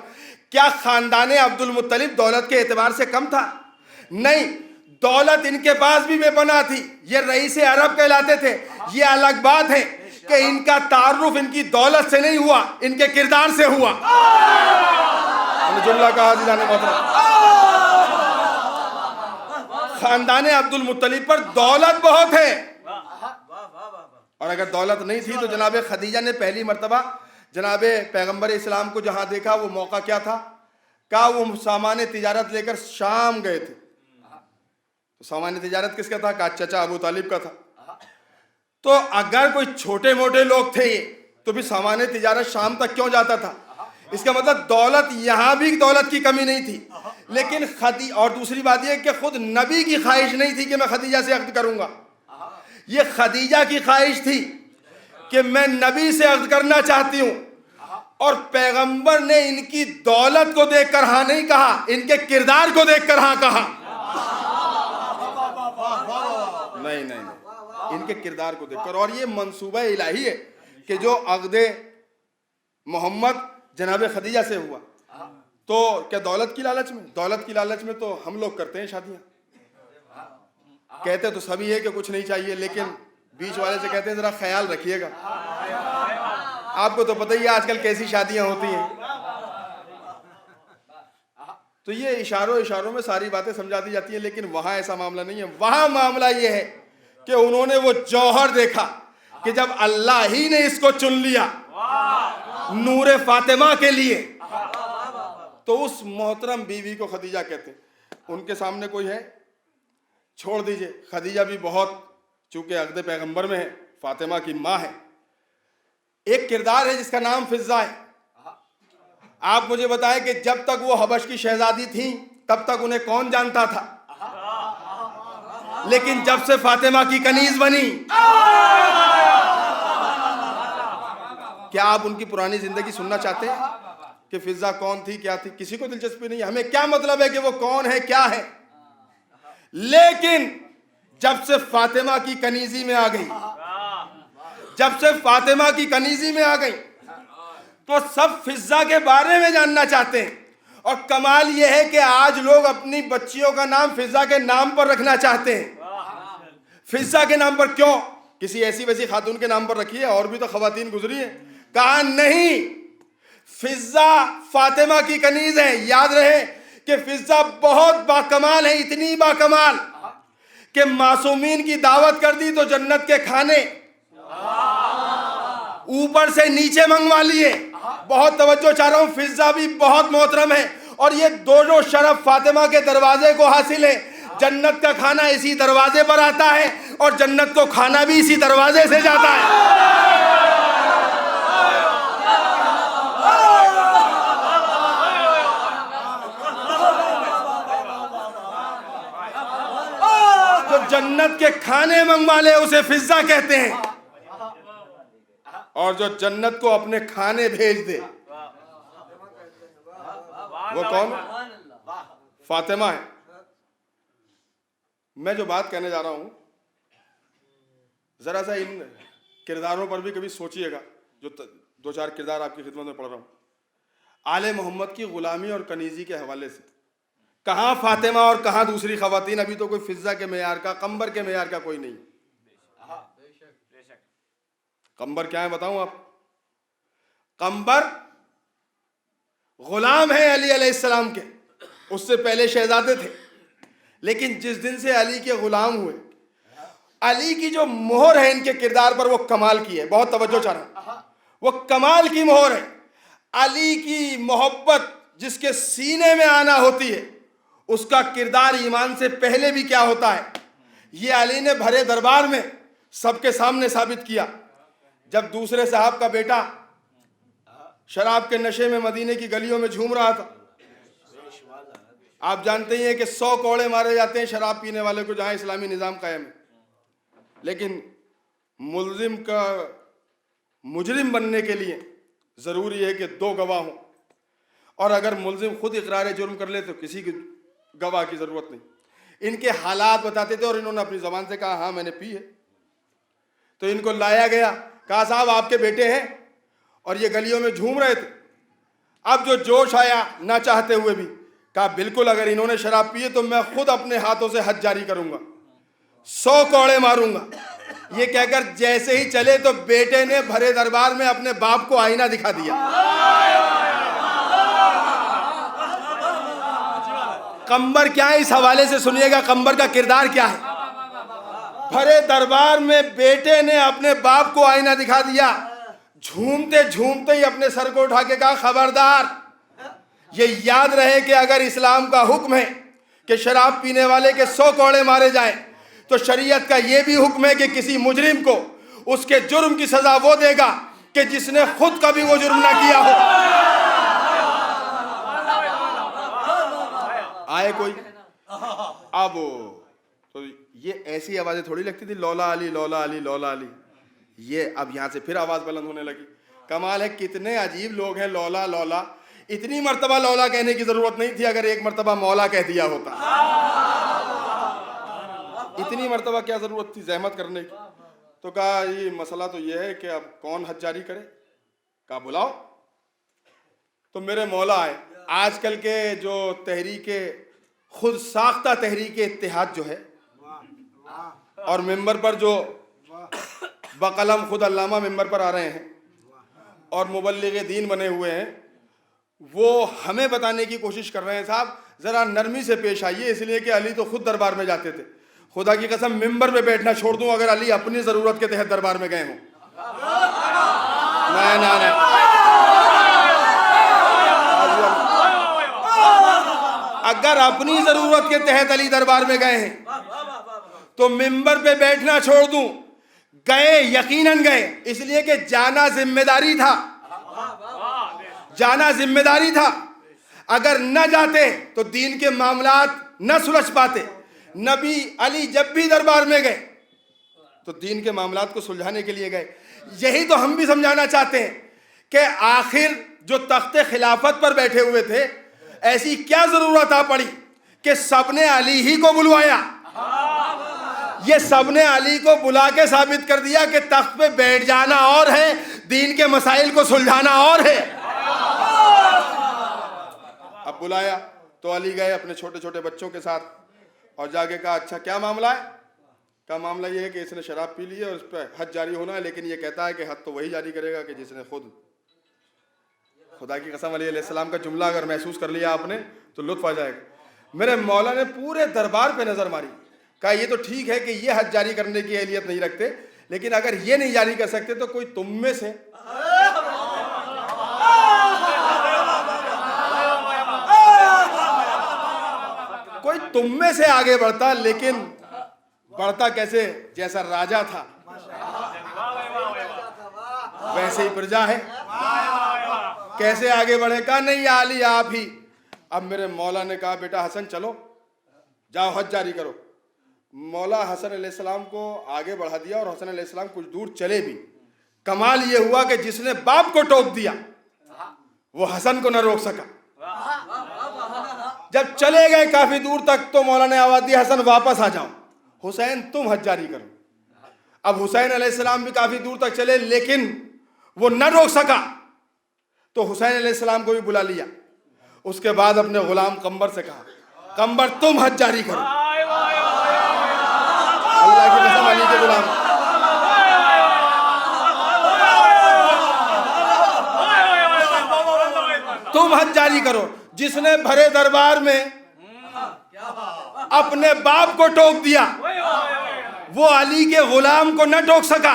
क्या खानदाने अब्दुल मुत्तलिब दौलत के एतबार से कम था? नहीं, दौलत इनके पास भी बेपनाह थी। ये रईस अरब कहलाते थे। ये अलग बात है कि इनका तारुफ इनकी दौलत से नहीं हुआ, इनके किरदार से हुआ। जुमला कहा खानदाने अब्दुल मुत्तलिब पर दौलत बहुत है, और अगर दौलत नहीं थी तो जनाब खदीजा ने पहली मर्तबा जनाब पैगंबर इस्लाम को जहां देखा, वो मौका क्या था? कहा वो सामान तिजारत लेकर शाम गए थे। तो सामान तिजारत किसका था? कहा चचा अबू तालिब का था। तो अगर कोई छोटे मोटे लोग थे ये, तो भी सामान तिजारत शाम तक क्यों जाता था? इसका मतलब दौलत, यहां भी दौलत की कमी नहीं थी, लेकिन और दूसरी बात यह कि खुद नबी की ख्वाहिश नहीं थी कि मैं खदीजा से अक़्द करूंगा। ये खदीजा की ख्वाहिश थी कि मैं नबी से अक़्द करना चाहती हूं, और पैगंबर ने इनकी दौलत को देखकर हाँ नहीं कहा, इनके किरदार को देखकर हाँ कहा। नहीं नहीं नहीं, इनके किरदार को देखकर। और ये मंसूबा इलाही है कि जो अक़्द मोहम्मद जनाब खदीजा से हुआ, तो क्या दौलत की लालच में? दौलत की लालच में तो हम लोग करते हैं शादियां। कहते तो सभी है कि कुछ नहीं चाहिए, लेकिन बीच वाले से कहते हैं जरा ख्याल रखिएगा। आपको तो पता ही है आजकल कैसी शादियां होती हैं। तो ये इशारों में सारी बातें समझा दी जाती हैं, लेकिन वहां ऐसा मामला नहीं है। वहां मामला ये है कि उन्होंने वो जौहर देखा कि जब अल्लाह ही ने इसको चुन लिया नूरे फातिमा के लिए, तो उस मोहतरम बीवी को खदीजा कहते हैं। उनके सामने कोई है? छोड़ दीजिए, खदीजा भी बहुत, चूंकि अक़द पैगंबर में है, फातिमा की माँ है। एक किरदार है जिसका नाम फिज़्ज़ा है। आप मुझे बताएं कि जब तक वो हबश की शहजादी थी तब तक उन्हें कौन जानता था, लेकिन जब से फातिमा की कनीज बनी, क्या आप उनकी पुरानी जिंदगी सुनना चाहते हैं कि फिज़्ज़ा कौन थी, क्या थी? किसी को दिलचस्पी नहीं है। हमें क्या मतलब है कि वो कौन है, क्या है? लेकिन जब से फातिमा की कनीजी में आ गई, जब से फातिमा की कनीजी में आ गई, तो सब फिज़्ज़ा के बारे में जानना चाहते हैं। और कमाल यह है कि आज लोग अपनी बच्चियों का नाम फिज़्ज़ा के नाम पर रखना चाहते हैं। फिज़्ज़ा के नाम पर क्यों? किसी ऐसी वैसी खातून के नाम पर रखी है, और भी तो खवातीन गुजरी है। कहा नहीं, फिज़्ज़ा फातिमा की कनीज है। याद रहे कि फिज़्ज़ा बहुत बाकमाल है, इतनी बाकमाल कि मासूमीन की दावत कर दी तो जन्नत के खाने ऊपर से नीचे मंगवा लिए। बहुत तवज्जो चाह रहा हूं, फिज़्ज़ा भी बहुत मोहतरम है, और ये दोनों शरफ फातिमा के दरवाजे को हासिल है। जन्नत का खाना इसी दरवाजे पर आता है और जन्नत को खाना भी इसी दरवाजे से जाता है। जो जन्नत के खाने मंगवा ले उसे फिज़्ज़ा कहते हैं, और जो जन्नत को अपने खाने भेज दे वो कौन? फातिमा है। मैं जो बात कहने जा रहा हूं, जरा सा इन किरदारों पर भी कभी सोचिएगा, जो दो चार किरदार आपकी खिदमत में पढ़ रहा हूं। आले मोहम्मद की गुलामी और कनीजी के हवाले से कहां फातिमा और कहां दूसरी खवातीन? अभी तो कोई फिज़्ज़ा के मेयार का, कंबर के मेयार का कोई नहीं। कंबर क्या है बताऊं आप? कंबर गुलाम है अली अलैहिस्सलाम के, उससे पहले शहजादे थे। लेकिन जिस दिन से अली के गुलाम हुए, अली की जो मोहर है इनके किरदार पर, वो कमाल की है। बहुत तवज्जो चाह रहा हूं, वो कमाल की मोहर है। अली की मोहब्बत जिसके सीने में आना होती है, उसका किरदार ईमान से पहले भी क्या होता है, ये अली ने भरे दरबार में सबके सामने साबित किया। जब दूसरे साहब का बेटा शराब के नशे में मदीने की गलियों में झूम रहा था, आप जानते ही हैं कि 100 कोड़े मारे जाते हैं शराब पीने वाले को जहां इस्लामी निज़ाम कायम है। लेकिन मुल्जिम का मुजरिम बनने के लिए ज़रूरी है कि 2 गवाह हों, और अगर मुल्जिम खुद इकरार जुर्म कर ले तो किसी की गवाह की ज़रूरत नहीं। इनके हालात बताते थे और इन्होंने अपनी ज़बान से कहा हाँ मैंने पी है। तो इनको लाया गया, कहा साहब आपके बेटे हैं और ये गलियों में झूम रहे थे। अब जो जोश आया ना चाहते हुए भी, कहा बिल्कुल अगर इन्होंने शराब पी है तो मैं खुद अपने हाथों से हद जारी करूंगा, 100 कोड़े मारूंगा। ये कहकर जैसे ही चले तो बेटे ने भरे दरबार में अपने बाप को आईना दिखा दिया। कंबर क्या है इस हवाले से सुनिएगा, कंबर का किरदार क्या है। भरे दरबार में बेटे ने अपने बाप को आईना दिखा दिया। झूमते झूमते ही अपने सर को उठा के कहा खबरदार, ये याद रहे कि अगर इस्लाम का हुक्म है कि शराब पीने वाले के 100 कोड़े मारे जाएं, तो शरीयत का ये भी हुक्म है कि किसी मुजरिम को उसके जुर्म की सजा वो देगा कि जिसने खुद कभी वो जुर्म ना किया हो। आए कोई? अब तो ये ऐसी आवाजें थोड़ी लगती थी, लौला अली लौला अली लौला अली। ये अब यहां से फिर आवाज बुलंद होने लगी। कमाल है, कितने अजीब लोग हैं। लौला लौला, इतनी मर्तबा लौला कहने की जरूरत नहीं थी, अगर एक मर्तबा मौला कह दिया होता। इतनी मर्तबा क्या जरूरत थी जहमत करने की। तो कहा ये मसला तो ये है कि अब कौन हद जारी करे। कहा बुलाओ। तो मेरे मौला आए। आजकल के जो तहरीके खुद साख्ता तहरीके इत्तेहाद जो है, और मिंबर पर जो बकलम खुद अल्लामा मिंबर पर आ रहे हैं और मुबल्लिग दीन बने हुए हैं, वो हमें बताने की कोशिश कर रहे हैं साहब ज़रा नरमी से पेश आइए, इसलिए कि अली तो खुद दरबार में जाते थे। खुदा की कसम मिंबर पे बैठना छोड़ दूं अगर अली अपनी ज़रूरत के तहत दरबार में गए हों। ना अगर अपनी जरूरत के तहत अली दरबार में गए हैं तो मिंबर पे बैठना छोड़ दूं, गए यकीनन गए, इसलिए कि जाना जिम्मेदारी था, जाना जिम्मेदारी था। अगर न जाते तो दीन के मामलात न सुलझ पाते। नबी अली जब भी दरबार में गए तो दीन के मामलात को सुलझाने के लिए गए। यही तो हम भी समझाना चाहते हैं कि आखिर जो तख्ते खिलाफत पर बैठे हुए थे, ऐसी क्या जरूरत आ पड़ी कि सबने अली ही को बुलवाया। ये सबने अली को बुला के साबित कर दिया कि तख्त पे बैठ जाना और है, दीन के मसाइल को सुलझाना और है। अब बुलाया तो अली गए अपने छोटे छोटे बच्चों के साथ और जाके कहा, अच्छा क्या मामला है? का मामला ये है कि इसने शराब पी ली है और उस पर हद जारी होना है, लेकिन ये कहता है कि हद तो वही जारी करेगा कि जिसने खुद, खुदा की कसम, अली अलैहिस्सलाम का जुमला अगर महसूस कर लिया आपने तो लुत्फ आ जाएगा। मेरे मौला ने पूरे दरबार पे नजर मारी, कहा ये तो ठीक है कि ये हद जारी करने की अहलियत नहीं रखते, लेकिन अगर ये नहीं जारी कर सकते तो कोई तुम में से, कोई तुम में से आगे बढ़ता। लेकिन बढ़ता कैसे? जैसा राजा था वैसे ही प्रजा है, कैसे आगे बढ़े? कहा नहीं या अली आप ही। अब मेरे मौला ने कहा, बेटा हसन चलो जाओ हज जारी करो। मौला हसन अलैहिस्सलाम को आगे बढ़ा दिया और हसन अलैहिस्सलाम कुछ दूर चले भी। कमाल ये हुआ कि जिसने बाप को टोक दिया वो हसन को न रोक सका। जब चले गए काफी दूर तक तो मौला ने आवाज दी, हसन वापस आ जाओ, हुसैन तुम हज जारी करो। अब हुसैन अलैहिस्सलाम भी काफी दूर तक चले लेकिन वो न रोक सका, तो हुसैन अलैहिस्सलाम को भी बुला लिया। उसके बाद अपने गुलाम कंबर से कहा, कंबर तुम हज जारी करो। अल्लाह की कसम अली के गुलाम, तुम हज जारी करो। जिसने भरे दरबार में अपने बाप को टोक दिया वो अली के गुलाम को न टोक सका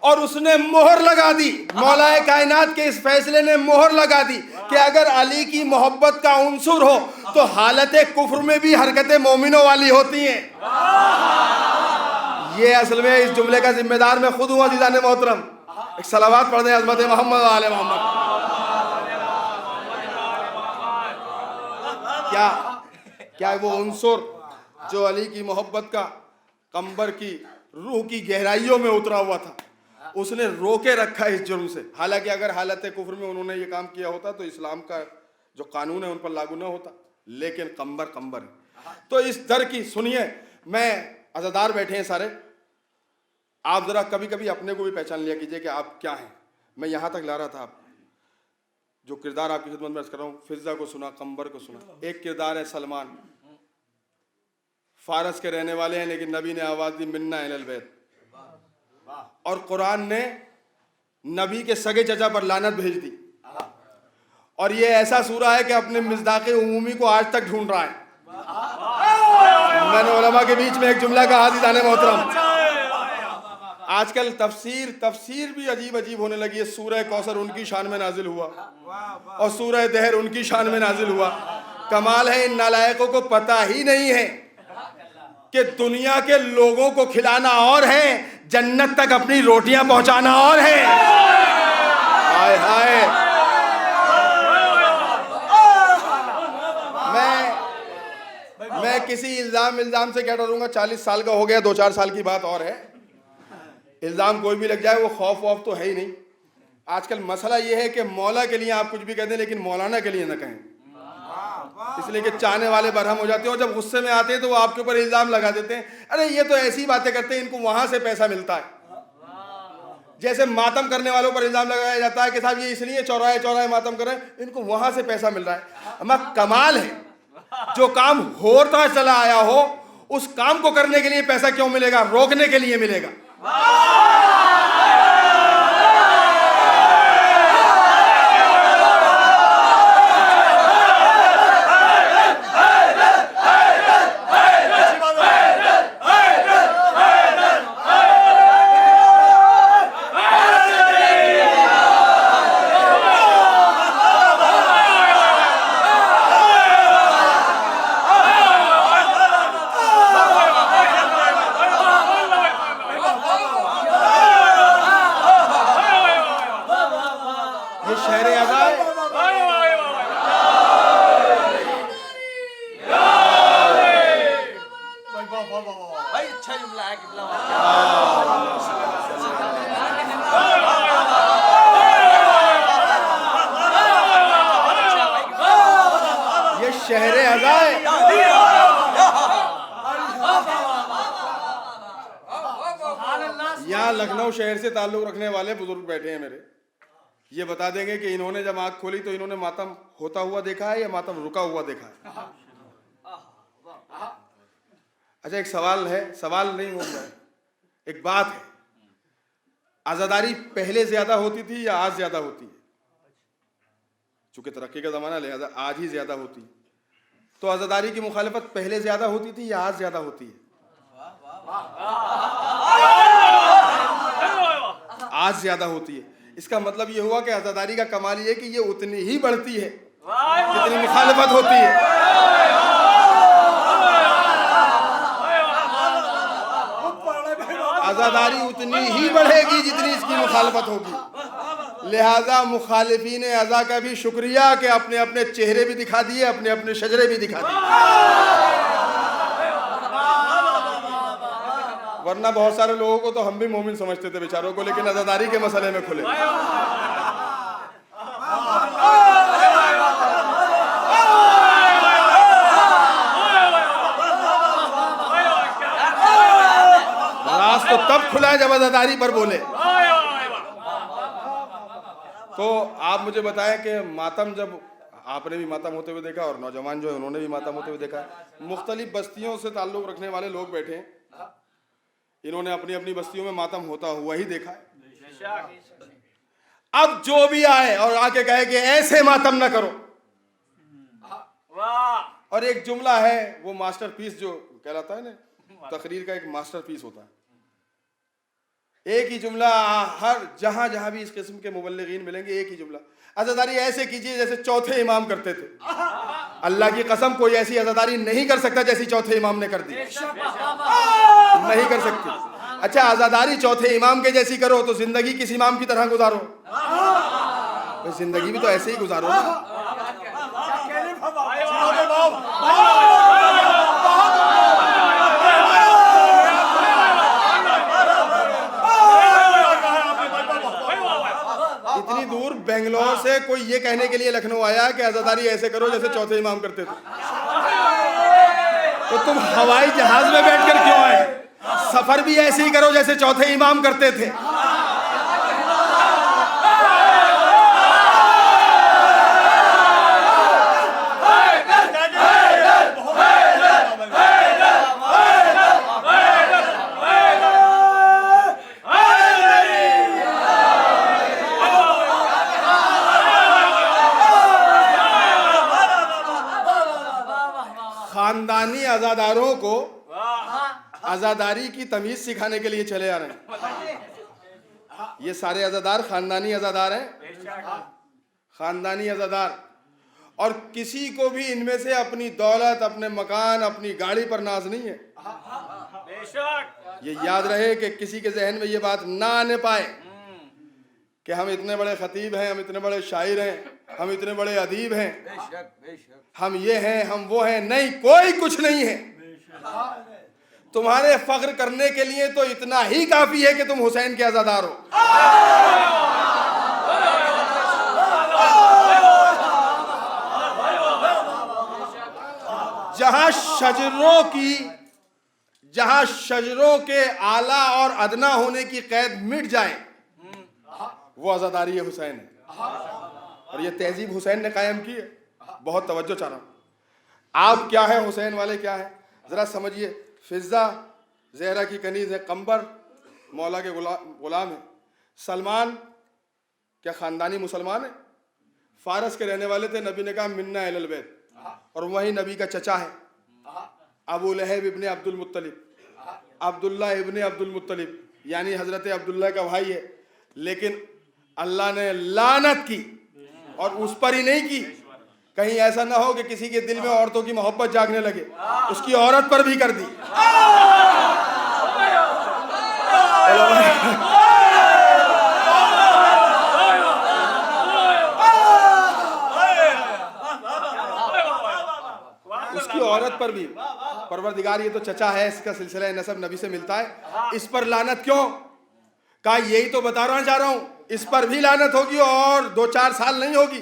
और उसने मोहर लगा दी। मौलाए कायनात के इस फैसले ने मोहर लगा दी कि अगर अली की मोहब्बत का उनसुर हो तो हालत कुफ्र में भी हरकतें मोमिनों वाली होती हैं। ये असल में इस जुमले का जिम्मेदार मैं खुद हूं। अज़ीज़ान मोहतरम, एक सलावत पढ़ दें अज़मत मोहम्मद आले मोहम्मद। क्या क्या वो उनसुर जो अली की मोहब्बत का कंबर की रूह की गहराइयों में उतरा हुआ था, उसने रोके रखा इस जुर्म से। हालांकि अगर हालत कुफ्र में उन्होंने ये काम किया होता तो इस्लाम का जो कानून है उन पर लागू ना होता, लेकिन कंबर कंबर है। तो इस दर की सुनिए, मैं अज़ादार बैठे हैं सारे, आप जरा कभी कभी अपने को भी पहचान लिया कीजिए कि आप क्या हैं। मैं यहाँ तक ला रहा था, आप जो किरदार आपकी खिदमत में अर्ज़ कर रहा हूँ, फिज़ा को सुना, कंबर को सुना। एक किरदार है सलमान, फारस के रहने वाले हैं, लेकिन नबी ने आवाज़ दी मिन्ना अहल बैत, और कुरान ने नबी के सगे चचा पर लानत भेज दी। और ये ऐसा सूरा है कि अपने मिज़दाक़े उमूमी को आज तक ढूंढ रहा है। मैंने उलमा के बीच में एक जुमला कहा, अज़ीज़ान मोहतरम, आजकल तफसीर भी अजीब अजीब होने लगी है। सूरह कौसर उनकी शान में नाजिल हुआ और सूरह दहर उनकी शान में नाजिल हुआ। कमाल है, इन नालायकों को पता ही नहीं है कि दुनिया के लोगों को खिलाना और है, जन्नत तक अपनी रोटियां पहुंचाना और है। हाय हाय, मैं किसी इल्जाम से क्या डरूंगा? 40 साल का हो गया, 2-4 साल की बात और है। इल्जाम कोई भी लग जाए, वो खौफ वौफ तो है ही नहीं। आजकल मसला ये है कि मौला के लिए आप कुछ भी कहते हैं लेकिन मौलाना के लिए ना कहें, इसलिए कि चाहने वाले बरहम हो जाते हैं और जब गुस्से में आते हैं तो वो आपके ऊपर इल्जाम लगा देते हैं, अरे ये तो ऐसी बातें करते हैं, इनको वहां से पैसा मिलता है। जैसे मातम करने वालों पर इल्जाम लगाया जाता है कि साहब ये इसलिए चौराहे चौराहे मातम कर रहे हैं, इनको वहां से पैसा मिल रहा है। अम्मा कमाल है, जो काम होता चला आया हो उस काम को करने के लिए पैसा क्यों मिलेगा? रोकने के लिए मिलेगा। अच्छा जुमला है किबला वाला। ये शहर अज़ा है। यहाँ लखनऊ शहर से ताल्लुक़ रखने वाले बुजुर्ग बैठे हैं मेरे, ये बता देंगे कि इन्होंने जब आँख खोली तो इन्होंने मातम होता हुआ देखा है या मातम रुका हुआ देखा है। अच्छा, एक सवाल है, सवाल नहीं बोल रहा है, एक बात है, आज़ादारी पहले ज़्यादा होती थी या आज ज़्यादा होती है? चूँकि तरक्की का ज़माना लिहाजा आज ही ज़्यादा होती है, तो आज़ादारी की मुखालफत पहले ज़्यादा होती थी या आज ज़्यादा होती है? आज ज़्यादा होती है। इसका मतलब ये हुआ कि आज़ादारी का कमाल ये कि ये उतनी ही बढ़ती है जितनी मुखालफत होती है। आज़ादारी उतनी ही बढ़ेगी जितनी इसकी मुखालफत होगी। लिहाजा मुखालिफीन अज़ा का भी शुक्रिया कि अपने अपने चेहरे भी दिखा दिए, अपने अपने शजरे भी दिखा दिए, वरना बहुत सारे लोगों को तो हम भी मोमिन समझते थे बेचारों को, लेकिन आज़ादारी के मसले में खुले। राज तो तब खुला जब आज़ादारी पर बोले। तो आप मुझे बताएं कि मातम, जब आपने भी मातम होते हुए देखा और नौजवान जो है उन्होंने भी मातम होते हुए देखा, मुख्तलिफ बस्तियों से ताल्लुक़ रखने वाले लोग बैठे हैं, इन्होंने अपनी अपनी बस्तियों में मातम होता हुआ ही देखा है। अब जो भी आए और आके कहे कि ऐसे मातम ना करो, और एक जुमला है वो मास्टरपीस जो कहलाता है ना, तकरीर का एक मास्टरपीस होता है, एक ही जुमला, हर जहां जहां भी इस किस्म के मुबल्लिगीन मिलेंगे एक ही जुमला, आज़ादारी ऐसे कीजिए जैसे चौथे इमाम करते थे। अल्लाह की कसम कोई ऐसी आज़ादारी नहीं कर सकता जैसी चौथे इमाम ने कर दी, नहीं कर सकती। अच्छा, आज़ादारी चौथे इमाम के जैसी करो तो जिंदगी किस इमाम की तरह गुजारो? जिंदगी भी तो ऐसे ही गुजारो ना। इतनी दूर बेंगलोर से कोई ये कहने के लिए लखनऊ आया कि आज़ादारी ऐसे करो जैसे चौथे इमाम करते थे, तो तुम हवाई जहाज में बैठकर क्यों आए? सफर भी ऐसे ही करो जैसे चौथे इमाम करते थे। खानदानी आज़ादारों को आज़ादारी की तमीज़ सिखाने के लिए चले आ रहे हैं। ये सारे आज़ादार खानदानी आज़ादार हैं, खानदानी आज़ादार, और किसी को भी इनमें से अपनी दौलत, अपने मकान, अपनी गाड़ी पर नाज नहीं है। ये याद रहे कि किसी के जहन में ये बात ना आने पाए कि हम इतने बड़े खतीब हैं, हम इतने बड़े शायर हैं, हम इतने बड़े अदीब हैं, हम ये हैं, हम वो हैं। नहीं, कोई कुछ नहीं है। तुम्हारे फख्र करने के लिए तो इतना ही काफी है कि तुम हुसैन के आज़ादार हो। जहां शजरों के आला और अदना होने की कैद मिट जाए, वो आज़ादारी हुसैन है, और ये तहजीब हुसैन ने कायम की है। बहुत तवज्जो चाह रहा हूं, आप क्या है, हुसैन वाले क्या है, जरा समझिए। फिज़ा ज़हरा की कनीज़ है, कंबर मौला के गुलाम है। सलमान क्या खानदानी मुसलमान है? फारस के रहने वाले थे, नबी ने कहा मिन्ना अहलुल बैत, और वही नबी का चचा है। अबू लहब इब्ने अब्दुल मुत्तलिब, अब्दुल्ला इब्ने अब्दुल मुत्तलिब, यानी हज़रत अब्दुल्ला का भाई है। लेकिन अल्लाह ने लानत की, और उस पर ही नहीं की, कहीं ऐसा ना हो कि किसी के दिल में औरतों की मोहब्बत जागने लगे, उसकी औरत पर भी कर दी। उसकी औरत पर भी। परवरदिगार ये तो चचा है, इसका सिलसिला नसब नबी से मिलता है, इस पर लानत क्यों? कहा यही तो बताना चाह रहा हूं, इस पर भी लानत होगी और 2-4 साल नहीं होगी।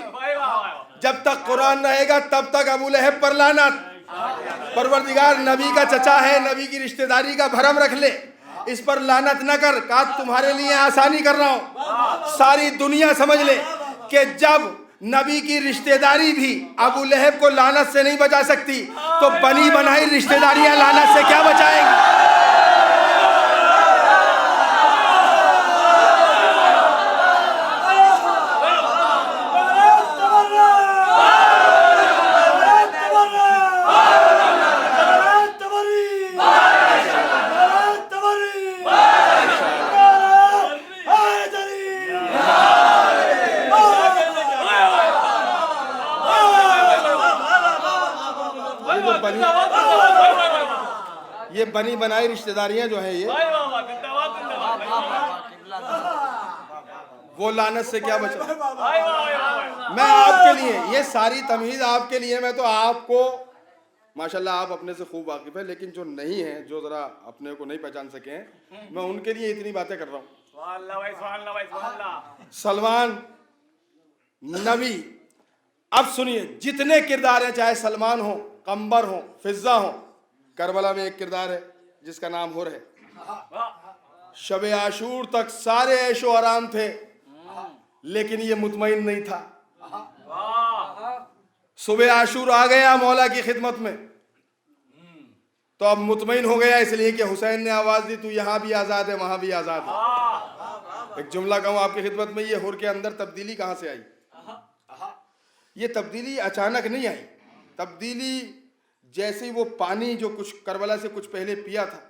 जब तक कुरान रहेगा तब तक अबू लहब पर लानत। परवरदिगार नबी का चचा है, नबी की रिश्तेदारी का भरम रख ले, इस पर लानत न कर। कहा तुम्हारे लिए आसानी कर रहा हूं, सारी दुनिया समझ ले कि जब नबी की रिश्तेदारी भी अबू लहब को लानत से नहीं बचा सकती, तो बनी बनाई रिश्तेदारियां लानत से क्या बचाएंगी? ये बनी बनाई रिश्तेदारियां जो है ये, वो लानत से क्या बचा? मैं आपके लिए ये सारी तमहीद आपके लिए, मैं तो आपको माशाल्लाह आप अपने से खूब वाकिफ है, लेकिन जो नहीं है, जो जरा अपने को नहीं पहचान सके हैं, मैं उनके लिए इतनी बातें कर रहा हूँ। सलमान नबी, अब सुनिए, जितने किरदार हैं, चाहे सलमान हो, कंबर हो, फिजा हो, करबला में एक किरदार है जिसका नाम हुर है। शबे आशूर तक सारे ऐशो आराम थे, लेकिन ये मुतमईन नहीं था। सुबह आशूर आ गया मौला की खिदमत में, तो अब मुतमईन हो गया, इसलिए कि हुसैन ने आवाज दी तू यहां भी आजाद है, वहां भी आजाद है। एक जुमला कहूं आपकी खिदमत में, ये हुर के अंदर तब्दीली कहां से आई? ये तब्दीली अचानक नहीं आई। तब्दीली जैसे वो पानी जो कुछ करबला से कुछ पहले पिया था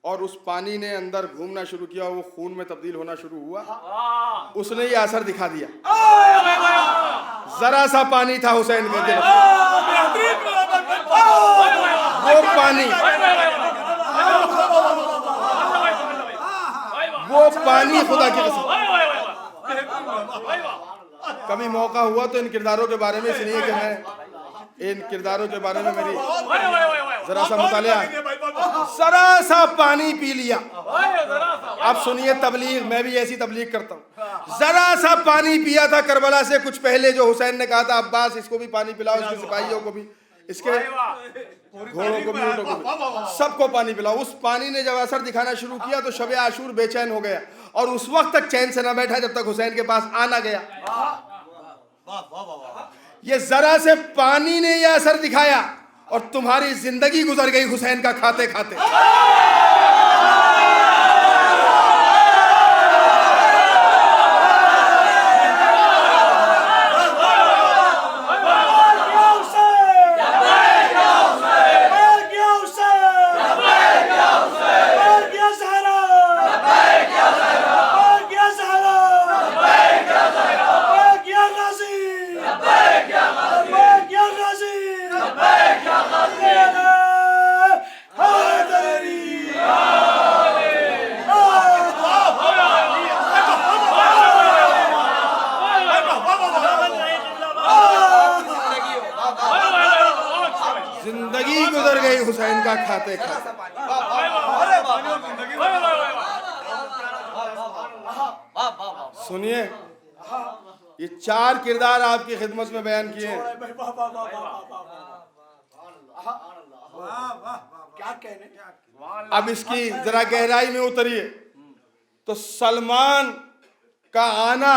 और उस पानी ने अंदर घूमना शुरू किया, वो खून में तब्दील होना शुरू हुआ, उसने ये असर दिखा दिया। जरा सा पानी था हुसैन के दिल में, वो पानी खुदा की कसम। कभी मौका हुआ तो इन किरदारों के बारे में, इसलिए कि मैं इन किरदारों के बारे में मेरी जरा सा मुतालिया, जरा सा पानी पी लिया। अब सुनिए तबलीग, मैं भी ऐसी तबलीग करता हूँ। जरा सा पानी पिया था करबला से कुछ पहले, जो हुसैन ने कहा था अब्बास इसको भी पानी पिलाओ, इसके सिपाहियों को भी, इसके घोड़ों को भी, ऊँटों को भी, सबको पानी पिलाओ। उस पानी ने जब असर दिखाना शुरू किया तो शबे आशूर बेचैन हो गया, और उस वक्त तक चैन से न बैठा जब तक हुसैन के पास आना गया। ये जरा से पानी ने यह असर दिखाया और तुम्हारी जिंदगी गुजर गई हुसैन का खाते खाते। जिंदगी गुजर गई हुसैन का खाते खाते। सुनिए, ये 4 किरदार आपकी खिदमत में बयान किए हैं। अब इसकी जरा गहराई में उतरिए तो सलमान का आना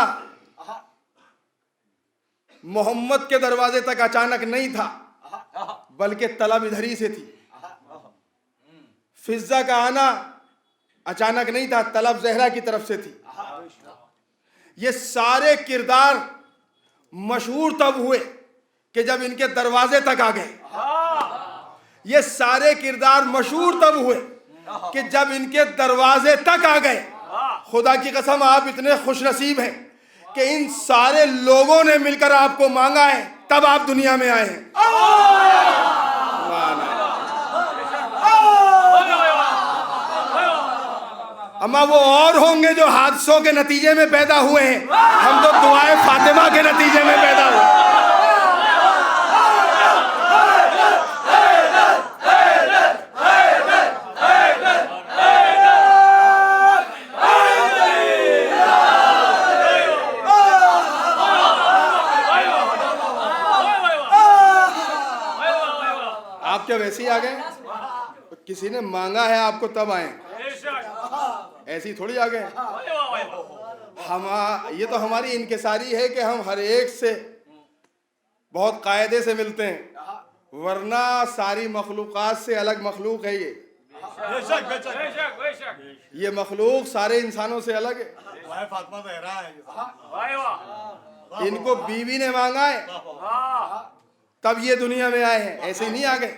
मोहम्मद के दरवाजे तक अचानक नहीं था, बल्कि तलब इधर ही से थी। फिजा का आना अचानक नहीं था, तलब जहरा की तरफ से थी। ये सारे किरदार मशहूर तब हुए कि जब इनके दरवाजे तक आ गए। ये सारे किरदार मशहूर तब हुए कि जब इनके दरवाजे तक आ गए। खुदा की कसम आप इतने खुशनसीब हैं कि इन सारे लोगों ने मिलकर आपको मांगा है, तब आप दुनिया में आए हैं। अम्मा वो और होंगे जो हादसों के नतीजे में पैदा हुए हैं, हम तो दुआए फातिमा के नतीजे में पैदा हुए। ऐसे ही आ गए? तो किसी ने मांगा है आपको तब आए, ऐसे ही थोड़ी आ गए। हम ये तो हमारी इनकिसारी है कि हम हर एक से बहुत कायदे से मिलते हैं, वरना सारी मखलूक़ात से अलग मखलूक है ये मखलूक सारे इंसानों से अलग है। इनको बीवी ने मांगा है तब ये दुनिया में आए हैं, ऐसे ही नहीं आ गए।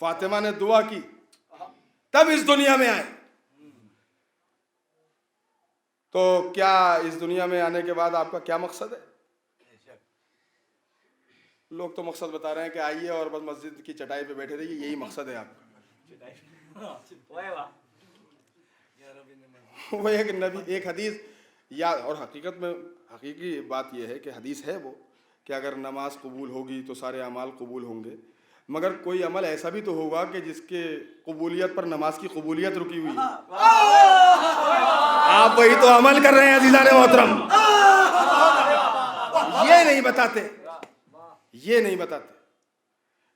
फातिमा ने दुआ की तब इस दुनिया में आए। तो क्या इस दुनिया में आने के बाद आपका क्या मकसद है? लोग तो मकसद बता रहे हैं कि आइए और बस मस्जिद की चटाई पे बैठे रहिए, यही मकसद है आपका। वो एक नबी एक हदीस या और हकीकत में हकीकी बात यह है कि हदीस है वो कि अगर नमाज कबूल होगी तो सारे अमाल कबूल होंगे, मगर कोई अमल ऐसा भी तो होगा कि जिसके कबूलियत पर नमाज की कबूलियत रुकी हुई है। आप वही तो अमल कर रहे हैं अज़ीज़ान मोहतरम। ये नहीं बताते, ये नहीं बताते।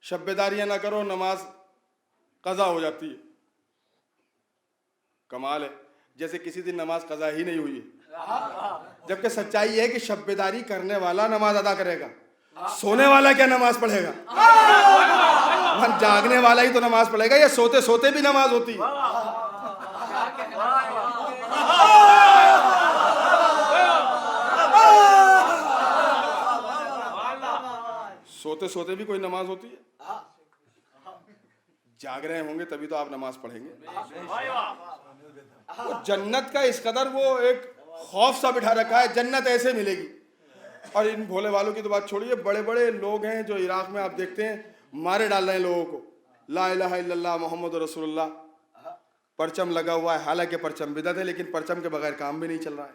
शब्बेदारियां ना करो, नमाज कज़ा हो जाती है। कमाल है, जैसे किसी दिन नमाज कज़ा ही नहीं हुई है, जबकि सच्चाई है कि शब्बेदारी करने वाला नमाज अदा करेगा, सोने वाला क्या नमाज पढ़ेगा? जागने वाला ही तो नमाज पढ़ेगा, या सोते सोते भी नमाज होती है। सोते सोते भी कोई नमाज होती है? जाग रहे होंगे तभी तो आप नमाज पढ़ेंगे। वो जन्नत का इस कदर वो एक खौफ सा बिठा रखा है, जन्नत ऐसे मिलेगी। और इन भोले वालों की तो बात छोड़िए, बड़े बड़े लोग हैं जो इराक में आप देखते हैं मारे डाल रहे हैं लोगों को, ला इलाहा इल्लल्लाह मोहम्मद रसूलुल्लाह परचम लगा हुआ है। हालांकि परचम बिदअत है, लेकिन परचम के बगैर काम भी नहीं चल रहा है।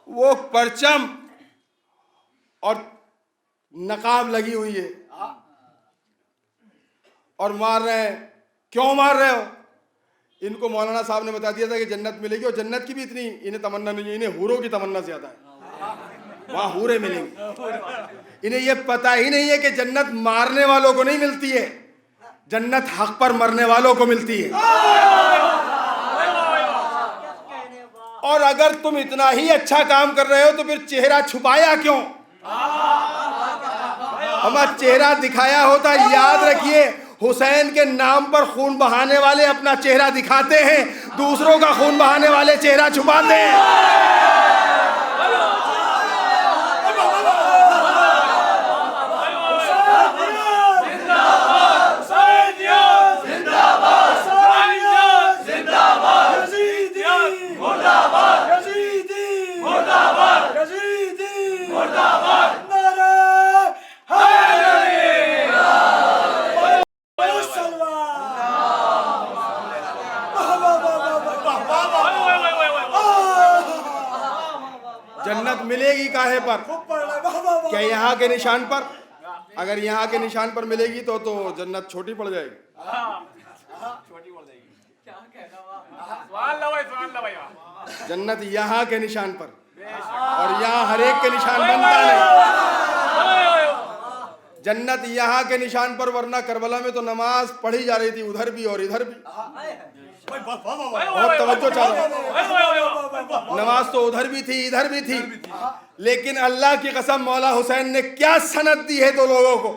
वो परचम और नकाब लगी हुई है और मार रहे हैं। क्यों मार रहे हो? इनको मौलाना साहब ने बता दिया था कि जन्नत मिलेगी, और जन्नत की भी इतनी इन्हें तमन्ना नहीं है, इन्हें हूरों की तमन्ना ज्यादा है। वहां हूरें मिलेंगी। इन्हें यह पता ही नहीं है कि जन्नत मारने वालों को नहीं मिलती है, जन्नत हक पर मरने वालों को मिलती है। और अगर तुम इतना ही अच्छा काम कर रहे हो तो फिर चेहरा छुपाया क्यों? हमारा चेहरा दिखाया होता। याद रखिए, हुसैन के नाम पर खून बहाने वाले अपना चेहरा दिखाते हैं, दूसरों का खून बहाने वाले चेहरा छुपाते हैं। जन्नत मिलेगी काहे पर? क्या यहाँ के निशान पर? अगर यहाँ के निशान पर मिलेगी तो जन्नत छोटी पड़ जाएगी। जन्नत यहाँ के निशान पर, और यहाँ हर एक के निशान बनता नहीं। जन्नत यहाँ के निशान पर, वरना करबला में तो नमाज पढ़ी जा रही थी, उधर भी और इधर भी। बहुत तवज्जो चाह, नमाज तो उधर भी थी इधर भी थी, लेकिन अल्लाह की कसम मौला हुसैन ने क्या सनद दी है दो लोगों को।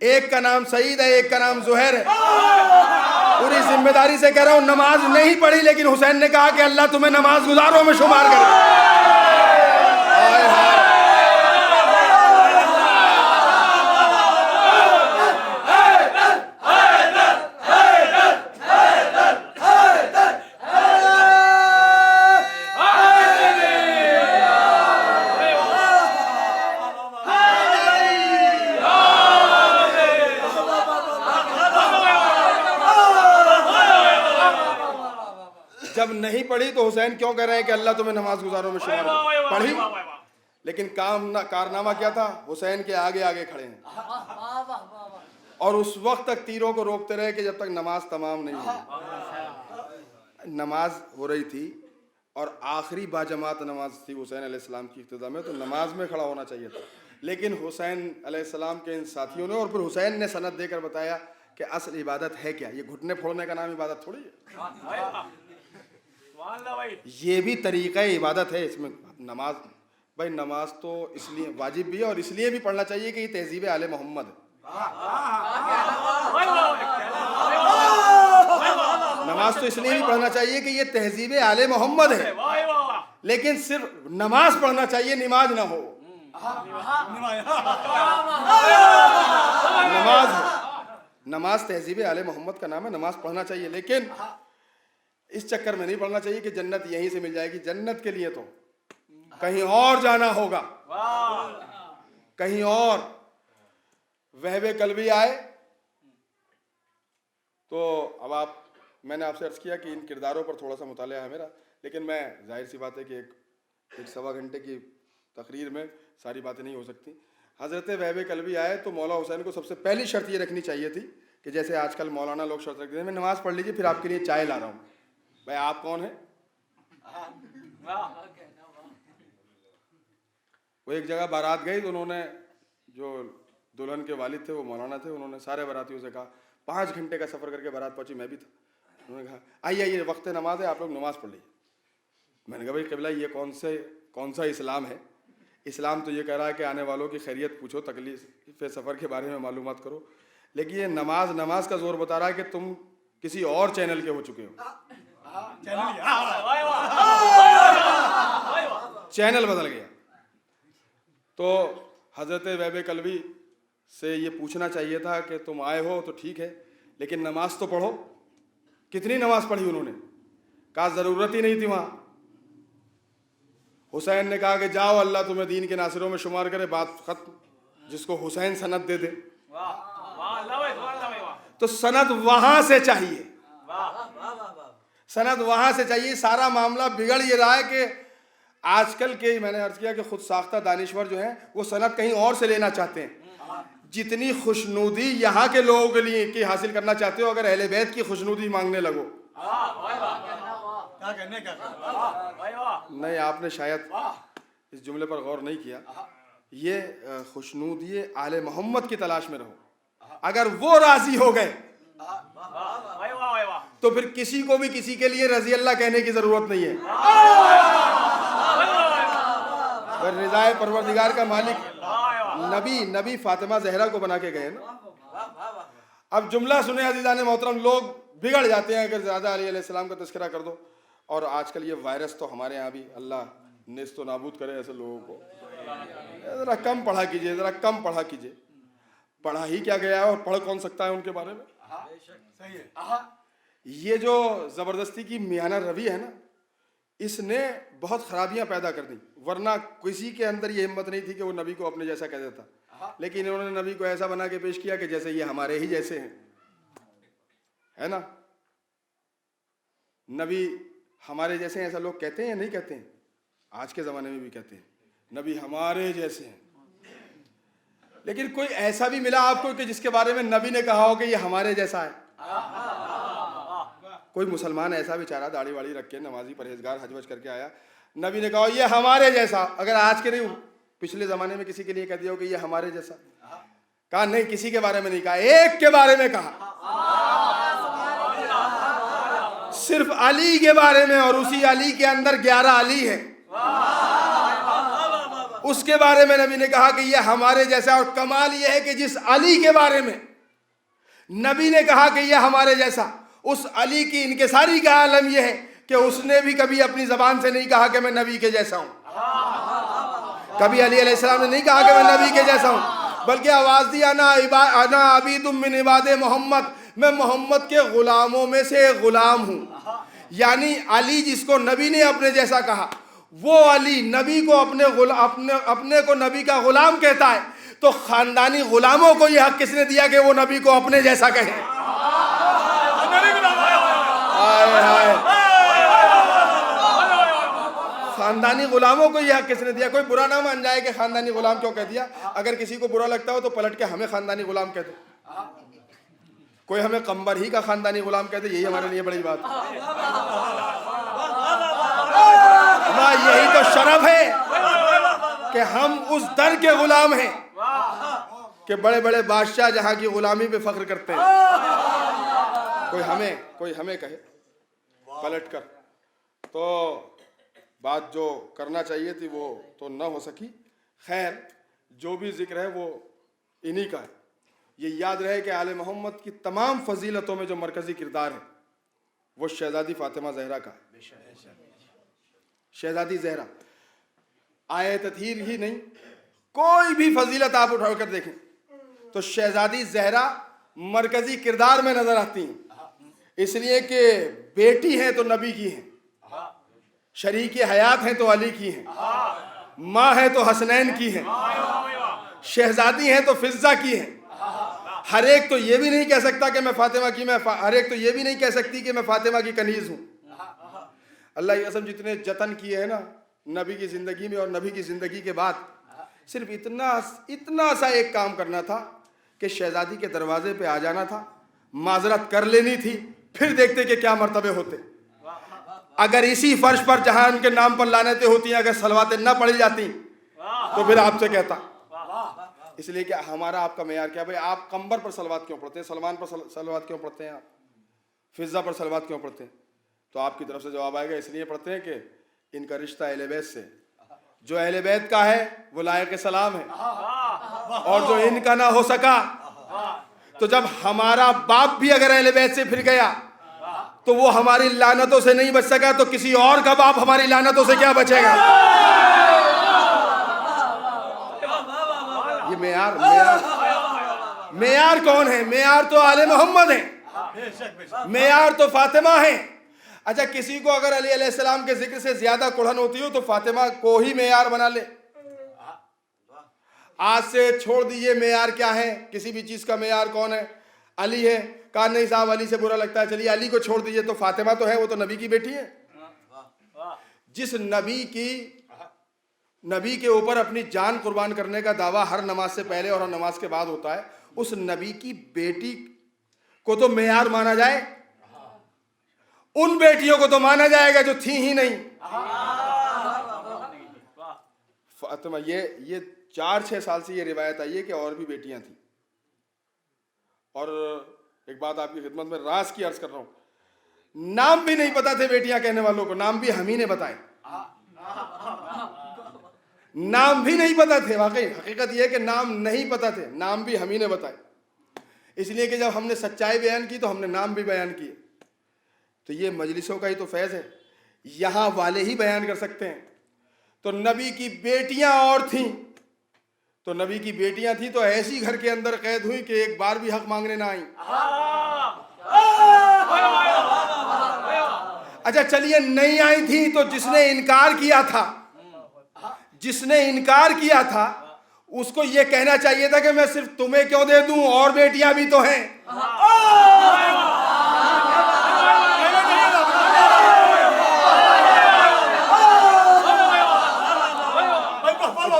एक का नाम सईद है, एक का नाम जुहैर है। पूरी जिम्मेदारी से कह रहा हूं, नमाज नहीं पढ़ी लेकिन हुसैन ने कहा कि अल्लाह तुम्हें नमाज गुजारों में शुमार करे। जब नहीं पढ़ी तो हुसैन क्यों कह रहे हैं कि अल्लाह तुम्हें नमाज गुजारों में शुमार करे? पढ़ी, लेकिन कारनामा क्या था? हुसैन के आगे आगे खड़े हैं और उस वक्त तक तीरों को रोकते रहे कि जब तक नमाज तमाम नहीं हुई। नमाज हो रही थी, और आखिरी बाजमात नमाज थी हुसैन अलैहिस्सलाम की इब्तिदा में, तो नमाज में खड़ा होना चाहिए था। लेकिन हुसैन अलैहिस्सलाम के इन साथियों ने और फिर हुसैन ने सनद देकर बताया कि असल इबादत है क्या, ये घुटने फोड़ने का नाम इबादत थोड़ी है, ये भी तरीक़ा इबादत है। इसमें नमाज, भाई नमाज तो इसलिए वाजिब भी है और इसलिए भी पढ़ना चाहिए कि ये तहजीब आले मोहम्मद है। नमाज तो इसलिए भी पढ़ना चाहिए कि ये तहजीब आले मोहम्मद है, लेकिन सिर्फ नमाज पढ़ना चाहिए, नमाज ना हो। नमाज तहजीब आले मोहम्मद का नाम है, नमाज पढ़ना चाहिए, लेकिन इस चक्कर में नहीं पढ़ना चाहिए कि जन्नत यहीं से मिल जाएगी। जन्नत के लिए तो कहीं और जाना होगा, कहीं और। वहबे कल्बी आए तो अब मैंने आपसे अर्ज किया कि इन किरदारों पर थोड़ा सा मुताला है मेरा, लेकिन मैं जाहिर सी बात है कि एक सवा घंटे की तकरीर में सारी बातें नहीं हो सकती। हज़रत वहबे कल्बी आए तो मौला हुसैन को सबसे पहली शर्त ये रखनी चाहिए थी कि जैसे आजकल मौलाना लोग शर्त रखते हैं, मैं नमाज़ पढ़ लीजिए फिर आपके लिए चाय ला रहा हूँ। भाई आप कौन है? वो एक जगह बारात गई तो उन्होंने, जो दुल्हन के वालिद थे वो मौलाना थे, उन्होंने सारे बारातियों से कहा 5 घंटे का सफ़र करके बारात पहुंची, मैं भी था। उन्होंने कहा आइए आइए वक्त नमाज है, आप लोग नमाज़ पढ़ लीजिए। मैंने कहा भाई क़िबला ये कौन सा इस्लाम है? इस्लाम तो ये कह रहा है कि आने वालों की खैरियत पूछो, तकलीफ सफ़र के बारे में मालूमात करो, लेकिन ये नमाज का जोर बता रहा है कि तुम किसी और चैनल के हो चुके हो। चैनल बदल गया। तो हज़रत वहबे कल्बी से ये पूछना चाहिए था कि तुम आए हो तो ठीक है, लेकिन नमाज तो पढ़ो। कितनी नमाज पढ़ी उन्होंने? कहा ज़रूरत ही नहीं थी वहाँ। हुसैन ने कहा कि जाओ, अल्लाह तुम्हें दीन के नासिरों में शुमार करे, बात खत्म। जिसको हुसैन सनद दे दे, तो सनद वहां से चाहिए, सनद वहां से चाहिए। सारा मामला बिगड़ ये रहा है कि आजकल के, मैंने अर्ज किया कि खुद साख्ता दानिश्वर जो हैं वो सनद कहीं और से लेना चाहते हैं। जितनी खुशनुदी यहाँ के लोगों के लिए की हासिल करना चाहते हो, अगर अहले बैत की खुशनुदी मांगने लगो, नहीं आपने शायद इस जुमले पर गौर नहीं किया। ये खुशनुदी आले मोहम्मद की तलाश में रहो। अगर वो राजी हो गए तो फिर किसी को भी किसी के लिए रजी अल्लाह कहने की जरूरत नहीं है। अगर रिज़ाए परवरदिगार का मालिक नबी फातिमा जहरा को बना के गए ना। अब जुमला सुने अज़ीज़ान मोहतरम, लोग बिगड़ जाते हैं अगर ज़्यादा अली अलैहिस्सलाम का तज़किरा कर दो। और आजकल ये वायरस तो हमारे यहाँ भी, अल्लाह नेस्तो नाबूद करे ऐसे लोगों को। ज़रा कम पढ़ा कीजिए, ज़रा कम पढ़ा कीजिए। पढ़ा ही क्या गया है और पढ़ कौन सकता है उनके बारे में? सही है। ये जो ज़बरदस्ती की मियाना रवि है ना, इसने बहुत ख़राबियाँ पैदा कर दी। वरना किसी के अंदर ये हिम्मत नहीं थी कि वो नबी को अपने जैसा कह देता, लेकिन इन्होंने नबी को ऐसा बना के पेश किया कि जैसे ये हमारे ही जैसे हैं, है ना। नबी हमारे जैसे हैं ऐसा लोग कहते हैं या नहीं कहते हैं? आज के ज़माने में भी कहते हैं नबी हमारे जैसे हैं। लेकिन कोई ऐसा भी मिला आपको कि जिसके बारे में नबी ने कहा हो कि ये हमारे जैसा है? कोई मुसलमान ऐसा बेचारा दाढ़ी वाड़ी रख के नमाजी परहेजगार हज वज करके आया, नबी ने कहा ये हमारे जैसा। अगर आज के नहीं, पिछले ज़माने में किसी के लिए कह दिया हो कि ये हमारे जैसा, कहा नहीं, किसी के बारे में नहीं कहा, एक के बारे में कहा, सिर्फ अली के बारे में। और उसी अली के अंदर 11 अली है, उसके बारे में नबी ने कहा कि ये हमारे जैसा। और कमाल ये है कि जिस अली के बारे में नबी ने कहा कि ये हमारे जैसा, उस अली की इनकिसारी का आलम यह है कि उसने भी कभी अपनी जबान से नहीं कहा कि मैं नबी के जैसा हूं। कभी अली अलैहिस्सलाम ने नहीं कहा कि मैं नबी के जैसा हूं, बल्कि आवाज दी अना अबीदुम मिन इबादे मोहम्मद, मैं मोहम्मद के गुलामों में से एक गुलाम हूं। यानी अली जिसको नबी ने अपने जैसा कहा, वो अली नबी को अपने को नबी का गुलाम कहता है। तो खानदानी गुलामों को यह हक किसने दिया कि वो नबी को अपने जैसा कहे? खानदानी गुलामों को यह हक किसने दिया? कोई बुरा ना मान जाए कि खानदानी गुलाम क्यों कह दिया। अगर किसी को बुरा लगता हो तो पलट के हमें खानदानी गुलाम कह दे। कोई हमें कंबर ही का खानदानी गुलाम कह दे, यही हमारे लिए बड़ी बात है। बाबा यही तो शरफ है कि हम उस दर के गुलाम हैं कि बड़े बड़े बादशाह जहां की गुलामी पे फख्र करते हैं। कोई हमें कहे पलट कर तो बात जो करना चाहिए थी वो तो न हो सकी। खैर, जो भी जिक्र है वो इन्हीं का है। ये याद रहे कि आले मोहम्मद की तमाम फजीलतों में जो मरकजी किरदार है वो शहजादी फातिमा जहरा का है। शहजादी जहरा आए तथहीर ही नहीं, कोई भी फजीलत आप उठाकर देखें तो शहजादी जहरा मरकजी किरदार में नजर आती हैं। इसलिए कि बेटी हैं तो नबी की हैं, शरीक हयात हैं तो अली की हैं, माँ है तो हसनैन की हैं, शहजादी हैं तो फिजा की हैं। हर एक तो ये भी नहीं कह सकता कि मैं फातिमा की, हर एक तो ये भी नहीं कह सकती कि मैं फातिमा की कनीज हूँ। अल्लाह की कसम जितने जतन किए हैं ना नबी की ज़िंदगी में और नबी की ज़िंदगी के बाद, सिर्फ इतना सा एक काम करना था कि शहजादी के दरवाजे पे आ जाना था, माजरत कर लेनी थी, फिर देखते कि क्या मर्तबे होते। अगर इसी फर्श पर जहां उनके नाम पर लानतें होती हैं अगर सलवातें न पढ़ी जाती तो फिर आपसे कहता। इसलिए कि हमारा आपका मेयार क्या भाई, आप कंबर पर सलवात क्यों पढ़ते हैं, सलमान पर सलवात क्यों पढ़ते हैं, आप फिजा पर सलवात क्यों पढ़ते हैं? तो आपकी तरफ से जवाब आएगा इसलिए पढ़ते हैं कि इनका रिश्ता अहले बैत से, जो अहले बैत का है वो लायक सलाम है, और जो इनका ना हो सका तो जब हमारा बाप भी अगर अहले बैत से फिर गया तो वो हमारी लानतों से नहीं बच सका तो किसी और का बाप हमारी लानतों से क्या बचेगा? ये मेयार कौन है? मेयार तो आले मोहम्मद है, मेयार तो फातिमा है। अच्छा, किसी को अगर अली अलैहिस्सलाम के जिक्र से ज्यादा कुढ़न होती हो तो फातिमा को ही मेयार बना ले। आज से छोड़ दीजिए मेयार क्या है, किसी भी चीज का मेयार कौन है? अली है। कहा नहीं साहब अली से बुरा लगता है, चलिए अली को छोड़ दीजिए, तो फातिमा तो है, वो तो नबी की बेटी है। जिस नबी के ऊपर अपनी जान कुर्बान करने का दावा हर नमाज से पहले और हर नमाज के बाद होता है, उस नबी की बेटी को तो मेयार माना जाए? उन बेटियों को तो माना जाएगा जो थी ही नहीं। फातिमा, ये 4-6 साल से ये रिवायत आई है कि और भी बेटियां थी। और एक बात आपकी खिदमत में राज की अर्ज कर रहा हूं, नाम भी नहीं पता थे बेटियां कहने वालों को, नाम भी हम ही ने बताए। नाम भी नहीं पता थे, वाकई हकीकत यह है कि नाम नहीं पता थे, नाम भी हम ही ने बताए। इसलिए कि जब हमने सच्चाई बयान की तो हमने नाम भी बयान किए। तो ये मजलिसों का ही तो फैज़ है, यहां वाले ही बयान कर सकते हैं। तो नबी की बेटियां और थीं, तो नबी की बेटियां थी तो ऐसी घर के अंदर कैद हुई कि एक बार भी हक मांगने ना आई। अच्छा चलिए नहीं आई थी तो जिसने इनकार किया था उसको ये कहना चाहिए था कि मैं सिर्फ तुम्हें क्यों दे दूं, और बेटियां भी तो हैं।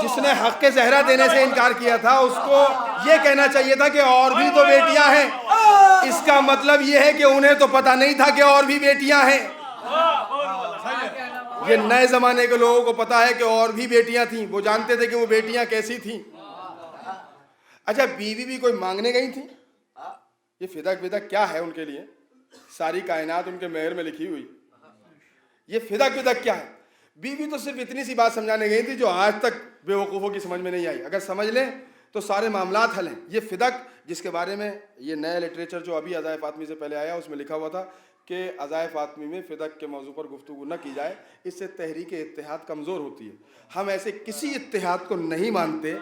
जिसने हक के ज़हरा देने से इनकार किया था उसको ये कहना चाहिए था कि और भी तो बेटियां हैं। इसका मतलब ये है कि उन्हें तो पता नहीं था कि और भी बेटियां हैं। ये नए जमाने के लोगों को पता है कि और भी बेटियां थीं, वो जानते थे कि वो बेटियां कैसी थीं। अच्छा, बीवी भी कोई मांगने गई थी? ये फिदक क्या है उनके लिए? सारी कायनात उनके मेहर में लिखी हुई। ये फिदक क्या है? बीवी तो सिर्फ इतनी सी बात समझाने गई थी जो आज तक बेवकूफ़ों की समझ में नहीं आई। अगर समझ लें तो सारे मामलात हल हैं। ये फिदक जिसके बारे में ये नया लिटरेचर जो अभी अज़ाए फ़ातिमी से पहले आया उसमें लिखा हुआ था कि अज़ाए फ़ातिमी में फ़िदक के मौजू पर गुफ्तगू न की जाए, इससे तहरीक इत्तेहाद कमज़ोर होती है। हम ऐसे किसी इत्तेहाद को नहीं मानते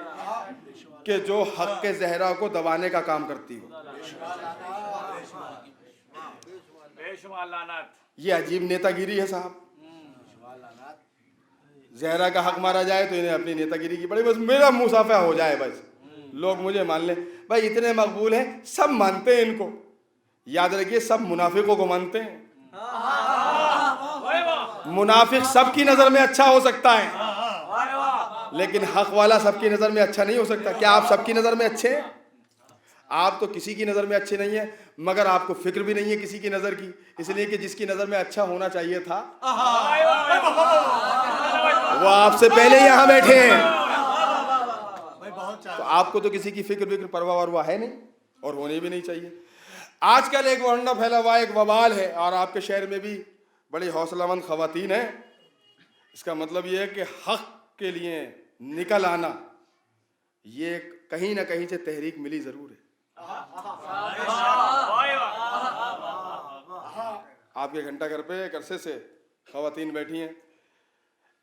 कि जो हक़ के ज़हरा को दबाने का काम करती हो। ये अजीब नेतागिरी है साहब। ज़हरा का हक मारा जाए तो इन्हें अपनी नेतागिरी की बड़ी, बस मेरा मुसाफा हो जाए, बस लोग मुझे मान लें। भाई इतने मकबूल हैं, सब मानते हैं इनको। याद रखिए, सब मुनाफिकों को मानते हैं। मुनाफिक सबकी नज़र में अच्छा हो सकता है, लेकिन हक वाला सबकी नज़र में अच्छा नहीं हो सकता। क्या आप सबकी नज़र में अच्छे हैं? आप तो किसी की नज़र में अच्छे नहीं है, मगर आपको फिक्र भी नहीं है किसी की नज़र की, इसलिए कि जिसकी नज़र में अच्छा होना चाहिए था वो आपसे पहले यहाँ बैठे हैं। तो आपको तो किसी की फिक्र परवाह वरवाह है नहीं, और होनी भी नहीं चाहिए। आजकल एक वंडा फैला हुआ, एक वबाल है, और आपके शहर में भी बड़ी हौसलामंद खवातीन है। इसका मतलब ये है कि हक के लिए निकल आना, ये कहीं ना कहीं से तहरीक मिली जरूर है। आपके घंटा घर पे एक अरसे से खवातीन बैठी हैं।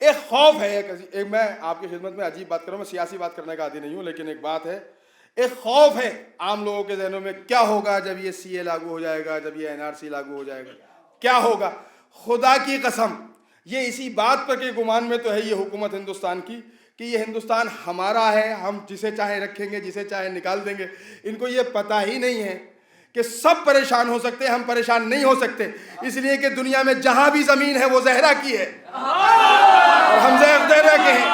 एक खौफ है, एक मैं आपकी खिदमत में अजीब बात कर रहा हूँ, मैं सियासी बात करने का आदी नहीं हूँ, लेकिन एक बात है, एक खौफ है आम लोगों के जहनों में, क्या होगा जब ये सीए लागू हो जाएगा, जब ये एनआरसी लागू हो जाएगा, क्या होगा। खुदा की कसम ये इसी बात पर के गुमान में तो है ये हुकूमत हिंदुस्तान की कि ये हिंदुस्तान हमारा है, हम जिसे चाहे रखेंगे, जिसे चाहे निकाल देंगे। इनको ये पता ही नहीं है कि सब परेशान हो सकते हैं, हम परेशान नहीं हो सकते, इसलिए कि दुनिया में जहां भी जमीन है वो जहरा की है और हम जहरा के हैं।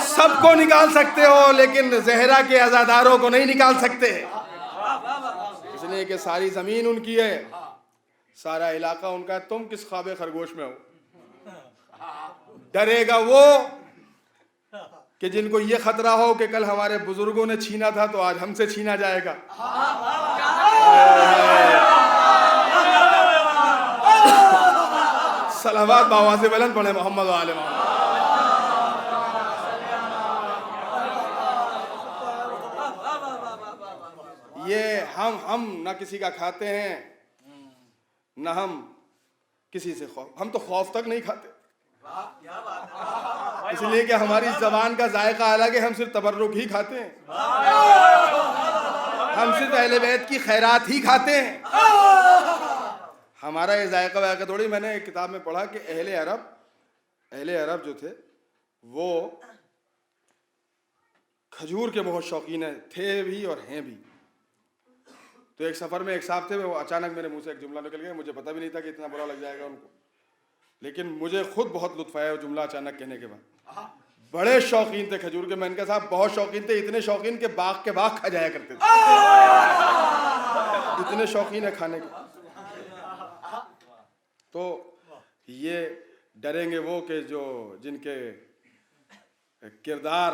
सबको निकाल सकते हो लेकिन जहरा के आजादारों को नहीं निकाल सकते, इसलिए कि सारी जमीन उनकी है, सारा इलाका उनका है। तुम किस ख्वाबे खरगोश में हो। डरेगा वो कि जिनको ये खतरा हो कि कल हमारे बुजुर्गों ने छीना था तो आज हमसे छीना जाएगा। सलावत बावाज़े बुलंद पढ़े मोहम्मद वाले मोहम्मद। ये हम ना किसी का खाते हैं, ना हम किसी से खौफ, हम तो खौफ तक नहीं खाते, इसलिए कि हमारी जबान का जायका अलग है। हम सिर्फ तबर्रुक ही खाते हैं, हम सिर्फ अहले बैत की खैरात ही खाते हैं। हमारा ये जायका वायका थोड़ी। मैंने एक किताब में पढ़ा कि अहले अरब जो थे वो खजूर के बहुत शौकीन थे भी और हैं भी। तो एक सफ़र में एक साहब थे, वो अचानक मेरे मुंह से एक जुमला निकल गया, मुझे पता भी नहीं था कि इतना बुरा लग जाएगा उनको, लेकिन मुझे खुद बहुत लुत्फ आया वो जुमला अचानक कहने के बाद। बड़े शौकीन थे खजूर के। मैंने कहा साहब बहुत शौकीन थे, इतने शौकीन के बाग के बाग खा जाया करते थे, इतने शौकीन है खाने के। तो ये डरेंगे वो कि जो जिनके किरदार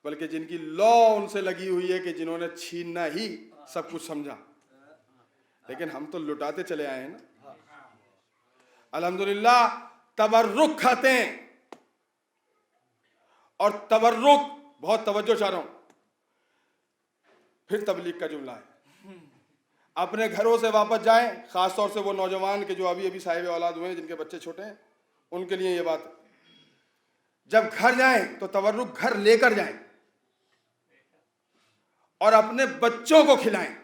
बल्कि जिनकी लौ उनसे लगी हुई है कि जिन्होंने छीनना ही सब कुछ समझा, लेकिन हम तो लुटाते चले आए हैं ना। अल्हम्दुलिल्लाह तबर्रुक खाते हैं, और तबर्रुक बहुत तवज्जो चाह रहा हूं। फिर तबलीग का जुमला है, अपने घरों से वापस जाएं, खासतौर से वो नौजवान के जो अभी अभी साहिब औलाद हुए हैं, जिनके बच्चे छोटे हैं, उनके लिए ये बात है। जब घर जाएं तो तबर्रुक घर लेकर जाएं और अपने बच्चों को खिलाएं।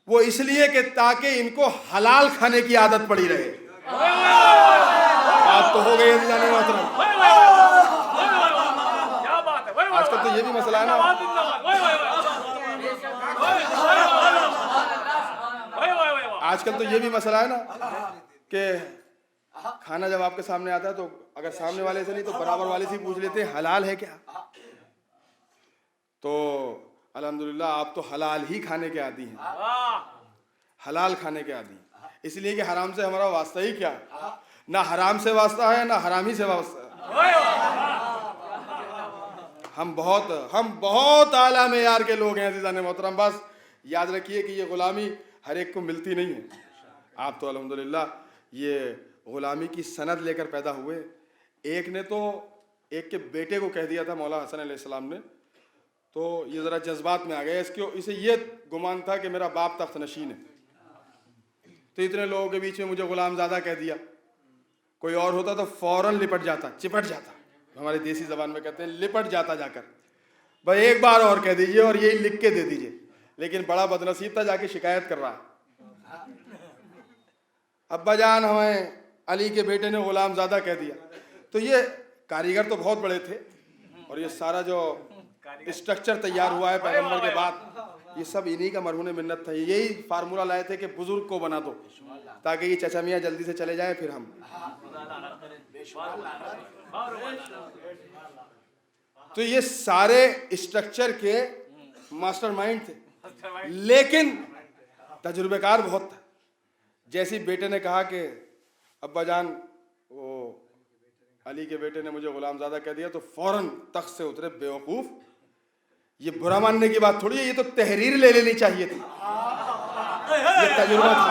वो इसलिए कि ताकि इनको हलाल खाने की आदत पड़ी रहे। बात तो हो गई है जाने मोहतरम। आजकल तो ये भी मसला है ना, आजकल तो ये भी मसला है ना कि खाना जब आपके सामने आता है तो अगर सामने वाले से नहीं तो बराबर वाले से पूछ लेते हैं हलाल है क्या। तो अल्हम्दुलिल्लाह आप तो हलाल ही खाने के आदी हैं, हलाल खाने के आदी हैं, इसलिए कि हराम से हमारा वास्ता ही क्या, ना हराम से वास्ता है ना हरामी से वास्ता है। हम बहुत आला मेयार के लोग हैं अज़ीज़ान मोहतरम। बस याद रखिए कि ये ग़ुलामी हर एक को मिलती नहीं है। आप तो अल्हम्दुलिल्लाह ये ग़ुलामी की सनद लेकर पैदा हुए। एक ने तो एक के बेटे को कह दिया था मौला हसन अलैहिस्सलाम ने, तो ये ज़रा जज्बात में आ गया। इसे ये गुमान था कि मेरा बाप तख्त नशीन है, तो इतने लोगों के बीच में मुझे ग़ुलामज़ादा कह दिया। कोई और होता तो फ़ौरन लिपट जाता, चिपट जाता, हमारी देसी ज़बान में कहते हैं लिपट जाता जाकर, भाई एक बार और कह दीजिए और यही लिख के दे दीजिए। लेकिन बड़ा बदनसीब था, जाके शिकायत कर रहा है, अब्बा जान हमें अली के बेटे ने ग़ुलामज़ादा कह दिया। तो ये कारीगर तो बहुत बड़े थे, और ये सारा जो स्ट्रक्चर तैयार हुआ है पैगंबर के बाद, ये सब इन्हीं का मरहून मिन्नत था। यही फार्मूला लाए थे कि बुजुर्ग को बना दो ताकि ये चचा मियाँ जल्दी से चले जाएं, फिर हम। तो ये सारे स्ट्रक्चर के मास्टरमाइंड थे, लेकिन तजुर्बेकार बहुत था। जैसे बेटे ने कहा कि अब्बा जान, वो अली के बेटे ने मुझे गुलामज़ादा कह दिया, तो फौरन तख्त से उतरे, बेवकूफ़, ये बुरा मानने की बात थोड़ी है, ये तो तहरीर ले लेनी चाहिए थी, ये तजुर्बा था।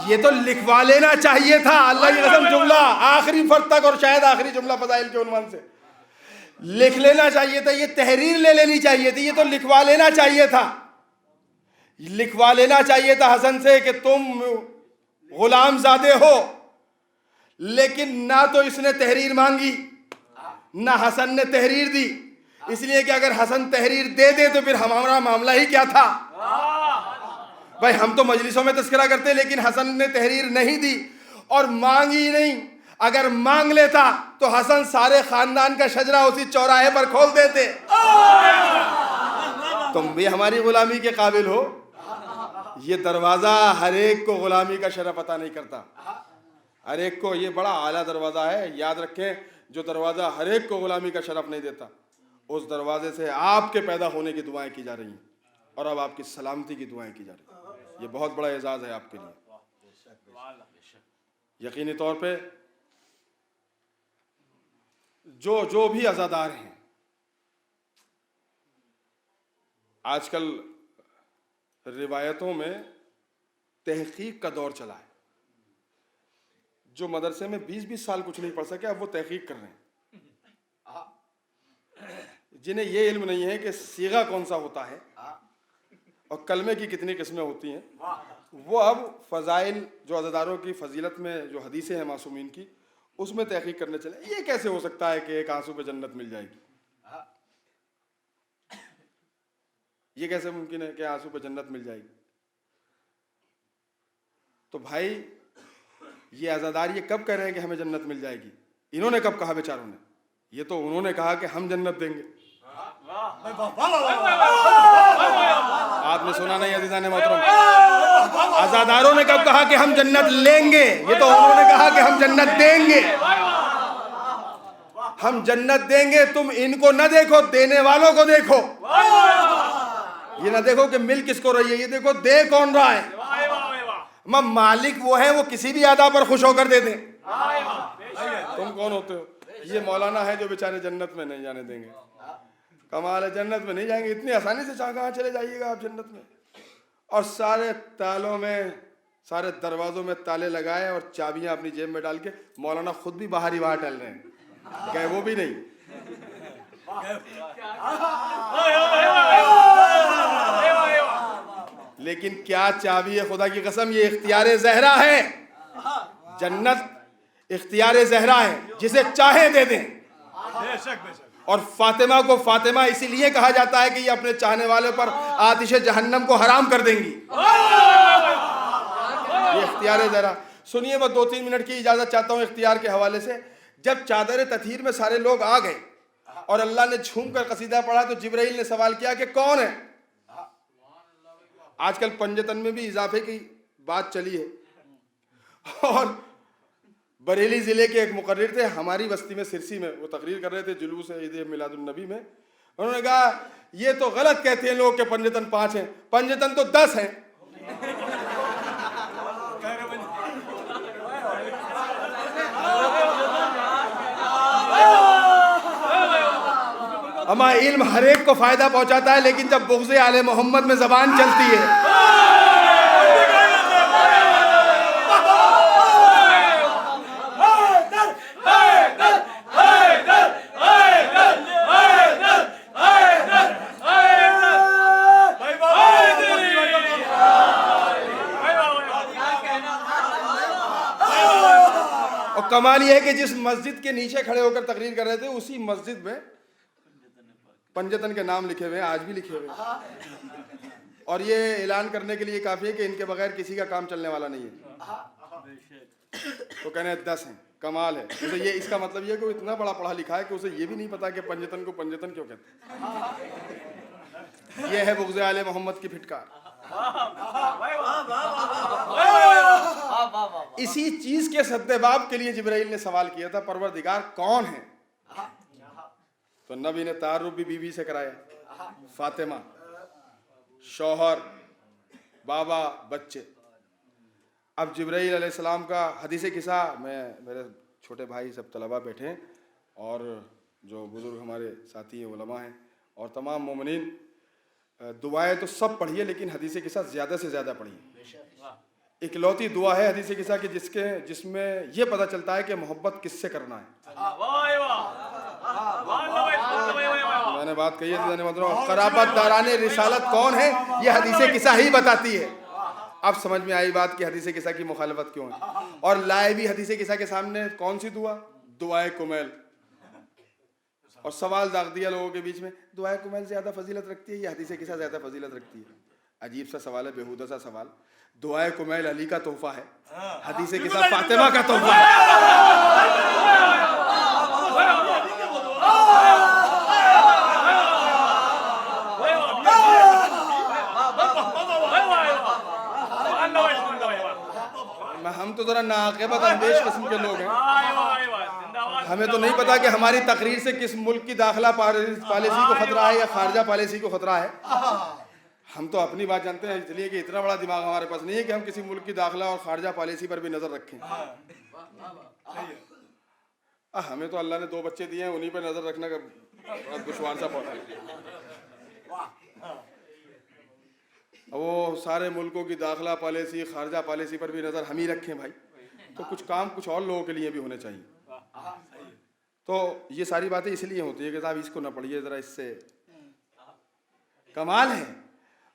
ये तो लिखवा लेना चाहिए था, अल्लाह की कसम, जुमला आखिरी फर्द तक, और शायद आखिरी जुमला फज़ाइल के उन्वान से लिख लेना चाहिए था, ये तहरीर ले लेनी चाहिए थी, ये तो लिखवा लेना चाहिए था। लिखवा लेना चाहिए था हसन से कि तुम गुलामज़ादे हो, लेकिन ना तो इसने तहरीर मांगी, ना हसन ने तहरीर दी, इसलिए कि अगर हसन तहरीर दे दे तो फिर हमारा मामला ही क्या था। भाई हम तो मजलिसों में तस्करा करते, लेकिन हसन ने तहरीर नहीं दी और मांगी नहीं। अगर मांग लेता तो हसन सारे खानदान का शजरा उसी चौराहे पर खोल देते। तुम भी हमारी गुलामी के काबिल हो। ये दरवाज़ा हर एक को गुलामी का शरफ अता नहीं करता, हर एक को, ये बड़ा आला दरवाज़ा है, याद रखें। जो दरवाज़ा हर एक को गुलामी का शरफ नहीं देता, उस दरवाजे से आपके पैदा होने की दुआएं की जा रही हैं, और अब आपकी सलामती की दुआएं की जा रही हैं। ये बहुत बड़ा एजाज़ है आपके लिए। यकीनी तौर पे जो भी अज़ादार हैं, आजकल रिवायतों में तहकीक का दौर चला है। जो मदरसे में 20-20 साल कुछ नहीं पढ़ सके, अब वो तहकीक कर रहे हैं। जिन्हें ये इल्म नहीं है कि सीगा कौन सा होता है और कलमे की कितनी किस्में होती हैं, वो अब फ़ज़ाइल, जो अज़ादारों की फजीलत में जो हदीसें हैं मासूमीन की, उसमें तहकीक करने चले। ये कैसे हो सकता है कि एक आंसू पे जन्नत मिल जाएगी? ये कैसे मुमकिन है कि आंसू पे जन्नत मिल जाएगी? तो भाई ये अज़ादार ये कब कह रहे हैं कि हमें जन्नत मिल जाएगी? इन्होंने कब कहा बेचारों ने? ये तो उन्होंने कहा कि हम जन्नत देंगे। आपने सुना नहीं अज़ीज़ान मोहतरम? अज़ादारों ने कब कहा कि हम जन्नत लेंगे? ये तो उन्होंने कहा कि हम जन्नत देंगे। हम जन्नत देंगे। तुम इनको न देखो, देने वालों को देखो। ये ना देखो कि मिल किसको रही है, ये देखो दे कौन रहा है। मालिक वो है, वो किसी भी अदा पर खुश होकर दे दें। तुम कौन होते हो? ये मौलाना है जो बेचारे जन्नत में नहीं जाने देंगे। कमाल है, जन्नत में नहीं जाएंगे। इतनी आसानी से कहाँ चले जाइएगा आप जन्नत में? और सारे तालों में, सारे दरवाज़ों में ताले लगाए और चाबियां अपनी जेब में डाल के मौलाना खुद भी बाहर ही बाहर टहल रहे हैं, गए वो भी नहीं। लेकिन क्या चाबी है, खुदा की कसम, ये इख्तियार ज़हरा है। जन्नत इख्तियार ज़हरा है, जिसे चाहे दे दें। और फातिमा को फातिमा इसीलिए कहा जाता है कि ये अपने चाहने वाले पर आतिश जहन्नम को हराम कर देंगी। ये इख्तियार ज़हरा। सुनिए, मैं 2-3 मिनट की इजाज़त चाहता हूँ इख्तियार के हवाले से। जब चादर तथहीर में सारे लोग आ गए और अल्लाह ने झूम कर कसीदा पढ़ा, तो जिब्राइल ने सवाल किया कि कौन है? आजकल पंजतन में भी इजाफे की बात चली है, और बरेली ज़िले के एक मुकर्रिर थे हमारी बस्ती में, सिरसी में, वो तकरीर कर रहे थे जुलूस ईद मिलादुन्नबी में। उन्होंने कहा ये तो गलत कहते हैं लोग कि पंजतन 5 हैं, पंजतन तो 10 हैं। अमा इल्म हर एक को फायदा पहुंचाता है, लेकिन जब बुग़्ज़े आले मोहम्मद में ज़बान चलती है, और कमाल ये है कि जिस मस्जिद के नीचे खड़े होकर तकरीर कर रहे थे, उसी मस्जिद में पंजतन के नाम लिखे हुए हैं, आज भी लिखे हुए हैं। और ये ऐलान करने के लिए काफ़ी है कि इनके बगैर किसी का काम चलने वाला नहीं है। तो कहने 10 हैं। कमाल है। उसे ये, इसका मतलब ये कि वो इतना बड़ा पढ़ा लिखा है कि उसे ये भी नहीं पता कि पंजतन को पंजतन क्यों कहते हैं। ये है बुग़्ज़े आले मोहम्मद की फिटकार। इसी चीज के सद्देबाब के लिए जिब्राइल ने सवाल किया था, परवरदिगार कौन है? तो नबी ने तारुफ भी बीवी से कराया, फातिमा। शौहर बाबा, बच्चे। अब जिब्राईल अलैहिस्सलाम का हदीस किस्सा, मेरे छोटे भाई सब तलबा बैठे हैं और जो बुज़ुर्ग हमारे साथी हैं, उलमा हैं और तमाम मोमिनीन, दुआएं तो सब पढ़िए लेकिन हदीस किस्सा ज़्यादा से ज़्यादा पढ़िए। इकलौती दुआ है हदीस किस्सा की जिसमें ये पता चलता है कि मोहब्बत किससे करना है। मैंने बात कही है, क़राबत दाराने रिसालत कौन है, ये हदीस किस्सा ही बताती है। अब समझ में आई बात कि हदीस किस्सा की मुखालफत क्यों है। और लाए भी हदीस किस्सा के सामने कौन सी दुआ, दुआए कुमैल। और सवाल दाग दिया लोगों के बीच में, दुआए कुमैल ज़्यादा फजीलत रखती है या हदीस किस्सा ज़्यादा फजीलत रखती है? अजीब सा सवाल है, बेहुदा सा सवाल। दुआए कुमैल अली का तोहफा है, हदीस किस्सा फातिमा का तोहफा है। हम तो जरा नाक़िबत अंदेश किस्म के लोग हैं, हमें तो नहीं पता कि हमारी तकरीर से किस मुल्क की दाखिला पॉलिसी को खतरा है या खारजा पॉलिसी को खतरा है। हम तो अपनी बात जानते हैं, इसलिए कि इतना बड़ा दिमाग हमारे पास नहीं है कि हम किसी मुल्क की दाखिला और खारजा पॉलिसी पर भी नजर रखें। हमें तो अल्लाह ने 2 बच्चे दिए हैं, उन्हीं पर नजर रखना का बड़ा दुश्वार सा पड़ा है। वो सारे मुल्कों की दाखिला पॉलिसी, खारजा पॉलिसी पर भी नज़र हम ही रखें भाई, तो कुछ काम कुछ और लोगों के लिए भी होने चाहिए। तो ये सारी बातें इसलिए होती है कि साहब इसको ना पढ़िए ज़रा, इससे कमाल है।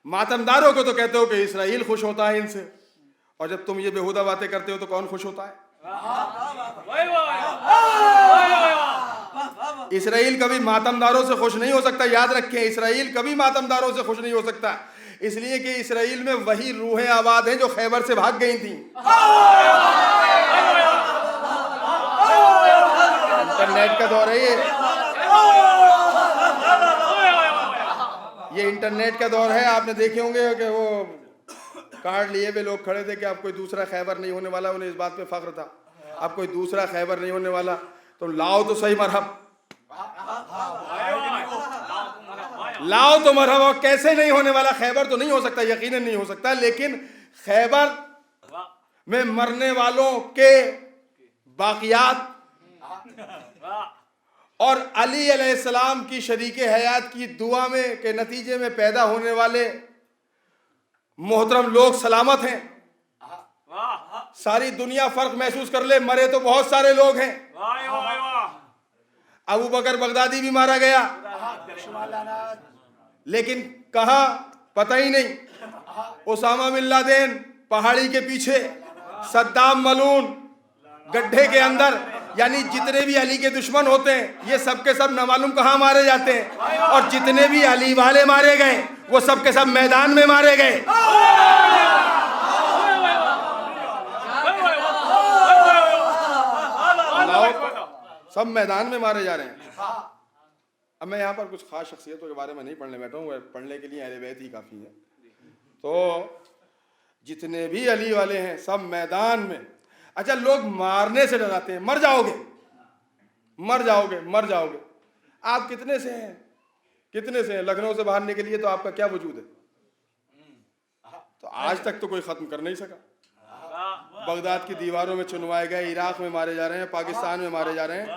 मातमदारों को तो कहते हो कि इसराइल खुश होता है इनसे, और जब तुम ये बेहुदा बातें करते हो तो कौन खुश होता है? इसराइल कभी मातमदारों से खुश नहीं हो सकता, याद रखें। इसराइल कभी मातमदारों से खुश नहीं हो सकता, इसलिए कि इसराइल में वही रूहें आबाद हैं जो खैबर से भाग गई थी। इंटरनेट का दौर है ये इंटरनेट का दौर है। आपने देखे होंगे कि वो कार्ड लिए हुए लोग खड़े थे कि अब कोई दूसरा खैबर नहीं होने वाला, उन्हें इस बात पे फख्र था, अब कोई दूसरा खैबर नहीं होने वाला, तो लाओ तो सही मरहब, लाओ तो मरहबा। और कैसे नहीं होने वाला? खैबर तो नहीं हो सकता, यकीनन नहीं हो सकता, लेकिन खैबर में मरने वालों के बाकियात और अली अलैहिस्सलाम की शरीके हयात की दुआ में के नतीजे में पैदा होने वाले मोहतरम लोग सलामत हैं। सारी दुनिया फर्क महसूस कर ले, मरे तो बहुत सारे लोग हैं। अबू बकर बगदादी भी मारा गया, लेकिन कहाँ पता ही नहीं। उसामा बिन लादेन पहाड़ी के पीछे, सद्दाम मलून गड्ढे के अंदर, यानी जितने भी अली के दुश्मन होते हैं ये सब के सब न मालूम कहाँ मारे जाते हैं, और जितने भी अली वाले मारे गए वो सब के सब मैदान में मारे गए। सब मैदान में मारे जा रहे हैं। अब मैं यहाँ पर कुछ खास शख्सियतों के बारे में नहीं पढ़ने बैठा हूँ, पढ़ने के लिए अहले बैत ही काफ़ी है। तो जितने भी अली वाले हैं सब मैदान में। अच्छा, लोग मारने से डराते हैं, मर जाओगे मर जाओगे मर जाओगे। आप कितने से हैं, कितने से हैं? लखनऊ से बाहर निकलिए तो आपका क्या वजूद है? तो आज तक तो कोई ख़त्म कर नहीं सका। बगदाद की दीवारों में चुनवाए गए, इराक में मारे जा रहे हैं, पाकिस्तान में मारे जा रहे हैं।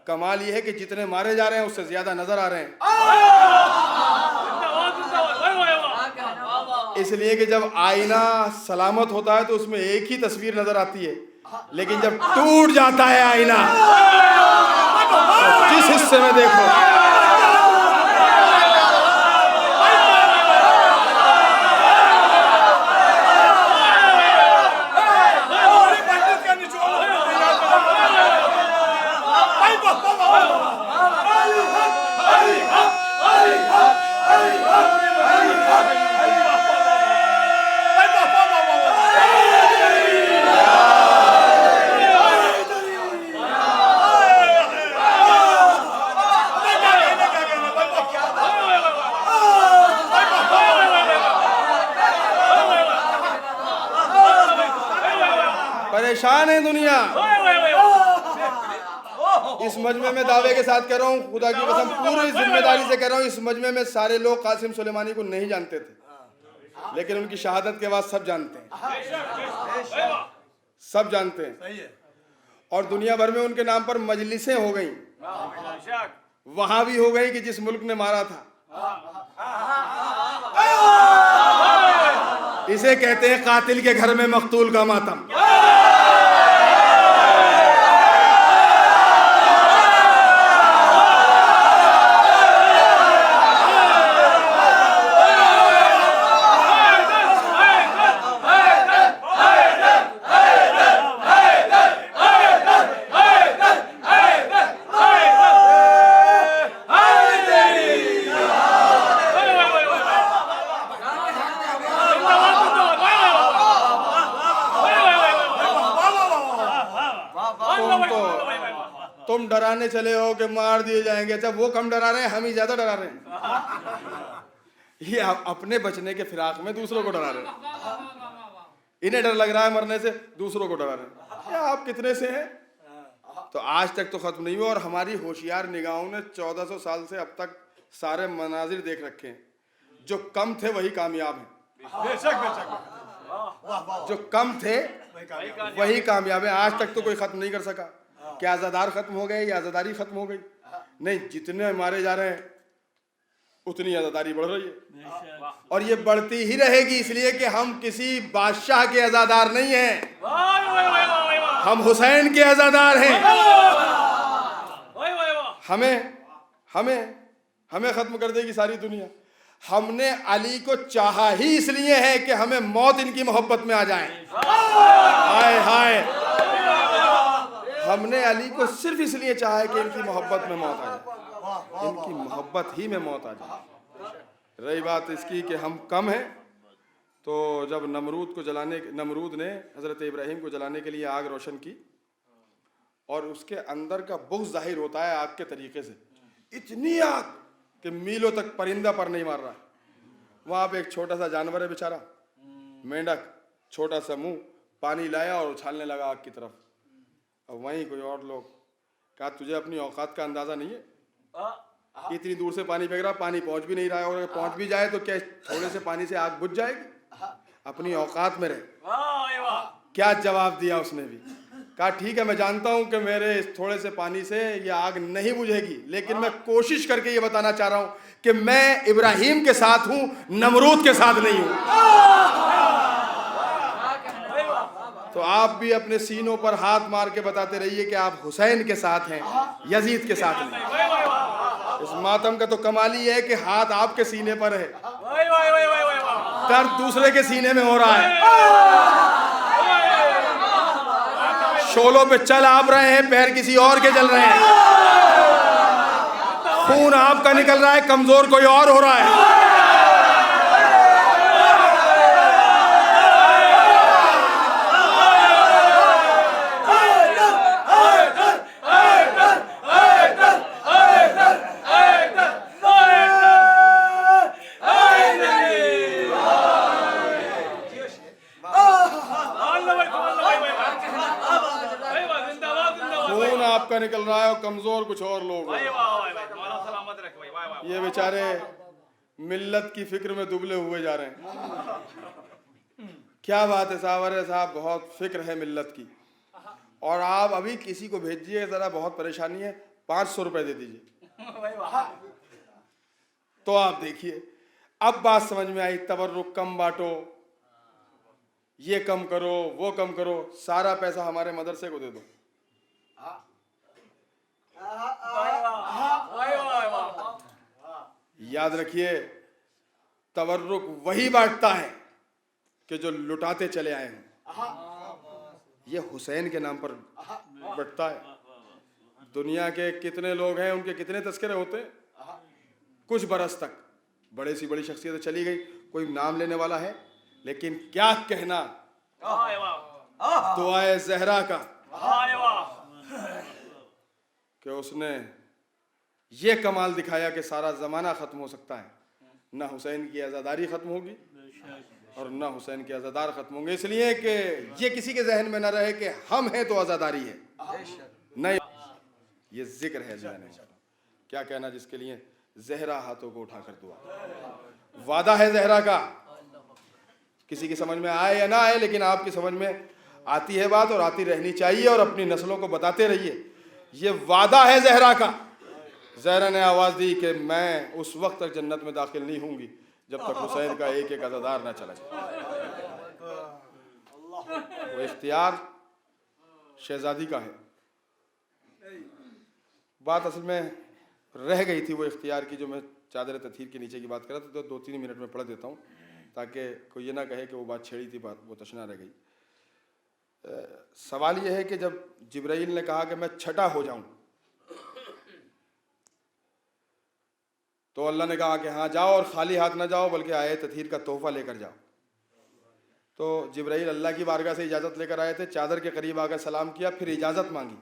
कमाल ये है कि जितने मारे जा रहे हैं उससे ज्यादा नजर आ रहे हैं। इसलिए कि जब आईना सलामत होता है तो उसमें एक ही तस्वीर नजर आती है, लेकिन जब टूट जाता है आईना तो जिस हिस्से में देखो परेशान है दुनिया। इस मजमे में दावे के साथ कह रहा हूँ, खुदा की कसम पूरी जिम्मेदारी से कह रहा हूँ, इस मजमे में सारे लोग कासिम सुलेमानी को नहीं जानते थे। लेकिन उनकी शहादत के बाद सब जानते हैं, सब जानते हैं। और दुनिया भर में उनके नाम पर मजलिसें हो गई, वहां भी हो गई कि जिस मुल्क ने मारा था। इसे कहते हैं कातिल के घर में मकतूल का मातम। तुम डराने चले हो कि मार दिए जाएंगे। अच्छा, वो कम डरा रहे हैं, हम ही ज्यादा डरा रहे हैं। ये अपने बचने के फिराक में दूसरों को डरा रहे हैं। इन्हें डर लग रहा है मरने से, दूसरों को डरा रहे हैं। क्या आप कितने से हैं? तो आज तक तो खत्म नहीं हुआ। और हमारी होशियार निगाहों ने 1400 साल से अब तक सारे मनाजिर देख रखे हैं। जो कम थे वही कामयाब हैं। जो कम थे वही कामयाब है। आज तक तो कोई खत्म नहीं कर सका। क्या आज़ादार खत्म हो गए या आज़ादारी खत्म हो गई? नहीं, जितने मारे जा रहे हैं उतनी आज़ादारी बढ़ रही है, और ये बढ़ती ही रहेगी। इसलिए कि हम किसी बादशाह के आज़ादार नहीं हैं, हम हुसैन के आज़ादार हैं। हमें खत्म कर देगी सारी दुनिया। हमने अली को चाहा ही इसलिए है कि हमें मौत इनकी मोहब्बत में आ जाए। हाय हाय, हमने अली को सिर्फ इसलिए चाहा है कि इनकी मोहब्बत में मौत आ जाए, इनकी मोहब्बत ही में मौत आ जाए। रही बात इसकी कि हम कम हैं, तो जब नमरूद ने हज़रत इब्राहीम को जलाने के लिए आग रोशन की, और उसके अंदर का बुग़्ज़ जाहिर होता है आग के तरीके से। इतनी आग कि मीलों तक परिंदा पर नहीं मार रहा। वहाँ पे एक छोटा सा जानवर है बेचारा, मेंढक, छोटा सा मुंह, पानी लाया और उछालने लगा आग की तरफ। और वहीं कोई और लोग कहा, तुझे अपनी औकात का अंदाजा नहीं है? इतनी दूर से पानी फेंक रहा, पानी पहुंच भी नहीं रहा है, और पहुंच भी जाए तो क्या थोड़े से पानी से आग बुझ जाएगी? अपनी औकात में रहे। क्या जवाब दिया उसने भी? कहा, ठीक है, मैं जानता हूं कि मेरे इस थोड़े से पानी से ये आग नहीं बुझेगी, लेकिन मैं कोशिश करके ये बताना चाह रहा हूं कि मैं इब्राहीम के साथ हूं, नमरूद के साथ नहीं हूं। तो आप भी अपने सीनों पर हाथ मार के बताते रहिए कि आप हुसैन के साथ हैं, यजीद के साथ नहीं। इस मातम का तो कमाल ही है कि हाथ आपके सीने पर है, दर्द दूसरे के सीने में हो रहा है। शोलों पे चल आप रहे हैं, पैर किसी और के चल रहे हैं। खून आपका निकल रहा है, कमजोर कोई और हो रहा है। आपका निकल रहा है और कमजोर कुछ और लोग हैं। ये बेचारे मिल्लत की फिक्र में दुबले हुए जा रहे हैं। क्या बात है साहब, बहुत फिक्र है मिल्लत की। और आप अभी किसी को भेजिए जरा, बहुत परेशानी है, 500 रुपए दे दीजिए। तो आप देखिए, अब बात समझ में आई। तबर्रुक कम बांटो, ये कम करो, वो कम करो, सारा पैसा हमारे मदरसे को दे दो। याद रखिए, तबर्रुक वही बांटता है कि जो लुटाते चले आए हैं। ये हुसैन के नाम पर बंटता है। दुनिया के कितने लोग हैं, उनके कितने तस्करे होते हैं। कुछ बरस तक बड़े सी बड़ी शख्सियत चली गई, कोई नाम लेने वाला है, लेकिन क्या कहना दुआए ज़हरा का कि उसने ये कमाल दिखाया कि सारा ज़माना ख़त्म हो सकता है, ना हुसैन की आज़ादारी ख़त्म होगी और ना हुसैन के आज़ादार ख़त्म होंगे। इसलिए कि ये किसी के जहन में ना रहे कि हम हैं तो आज़ादारी है, नहीं, ये जिक्र है ज़हन में। क्या कहना जिसके लिए ज़हरा हाथों को उठाकर दुआ, वादा है ज़हरा का किसी की समझ में आए या ना आए, लेकिन आपकी समझ में आती है बात और आती रहनी चाहिए, और अपनी नस्लों को बताते रहिए। ये वादा है ज़हरा का। ज़हरा ने आवाज़ दी कि मैं उस वक्त तक जन्नत में दाखिल नहीं होंगी जब तक हुसैन का एक एक अज़ादार ना चला जाए। वो इख्तियार शहजादी का है। बात असल में रह गई थी वो इख्तियार की, जो मैं चादर तथीर के नीचे की बात कर रहा था, तो 2-3 मिनट में पढ़ देता हूँ ताकि कोई ये ना कहे कि वो बात छेड़ी थी, बात वो तशना रह गई। सवाल ये है कि जब जिब्राइल ने कहा कि मैं छठा हो जाऊं, तो अल्लाह ने कहा कि हाँ जाओ, और खाली हाथ ना जाओ बल्कि आए तथीर का तोहफा लेकर जाओ। तो जिब्राइल अल्लाह की बारगाह से इजाज़त लेकर आए थे, चादर के करीब आकर सलाम किया, फिर इजाज़त मांगी।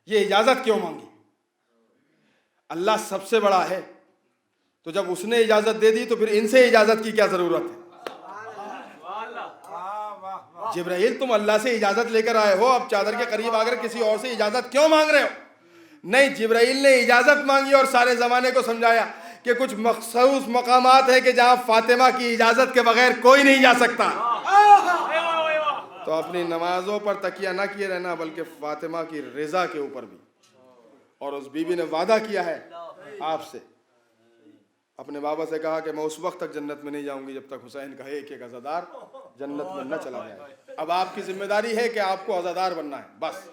ये इजाज़त क्यों मांगी? अल्लाह सबसे बड़ा है, तो जब उसने इजाज़त दे दी तो फिर इनसे इजाज़त की क्या ज़रूरत है? जिब्राइल तुम अल्लाह से इजाज़त लेकर आए हो, अब चादर के करीब आकर किसी और से इजाज़त क्यों मांग रहे हो? नहीं, जिब्राइल ने इजाज़त मांगी और सारे ज़माने को समझाया कि कुछ मखसूस मकामात है कि जहाँ फातिमा की इजाज़त के बगैर कोई नहीं जा सकता। तो अपनी नमाजों पर तकिया ना किए रहना, बल्कि फातिमा की रज़ा के ऊपर भी। और उस बीबी ने वादा किया है आपसे, अपने बाबा से कहा कि मैं उस वक्त तक जन्नत में नहीं जाऊंगी जब तक हुसैन का एक एक अज़ादार जन्नत में न चला जाए। अब आपकी जिम्मेदारी है कि आपको अज़ादार बनना है, बस।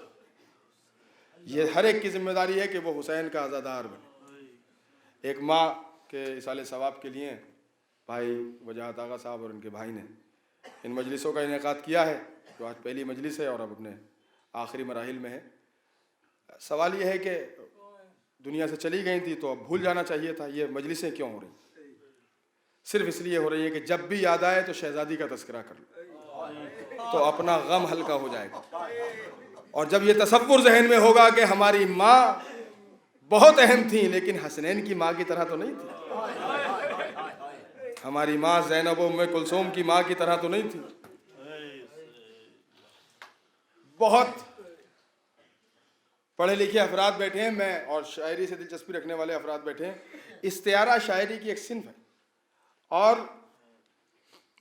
ये हर एक की जिम्मेदारी है कि वो हुसैन का अज़ादार बने। एक माँ के इसाले सवाब के लिए भाई वजाहत आगा साहब और उनके भाई ने इन मजलिसों का इनेकाद किया है, जो आज पहली मजलिस है और अब अपने आखिरी मराहिल में है। सवाल ये है कि दुनिया से चली गई थी तो अब भूल जाना चाहिए था। ये मजलिसें क्यों हो रही? सिर्फ इसलिए हो रही है कि जब भी याद आए तो शहजादी का तस्करा कर लो, तो अपना गम हल्का हो जाएगा। और जब ये तसव्वुर जहन में होगा कि हमारी माँ बहुत अहम थी, लेकिन हसनैन की माँ की तरह तो नहीं थी, हमारी माँ ज़ैनब उम्मे कुलसूम की माँ की तरह तो नहीं थी। बहुत पढ़े लिखे अफराद बैठे हैं, मैं और शायरी से दिलचस्पी रखने वाले अफराद बैठे हैं। इस्तिआरा शायरी की एक सिन्फ है, और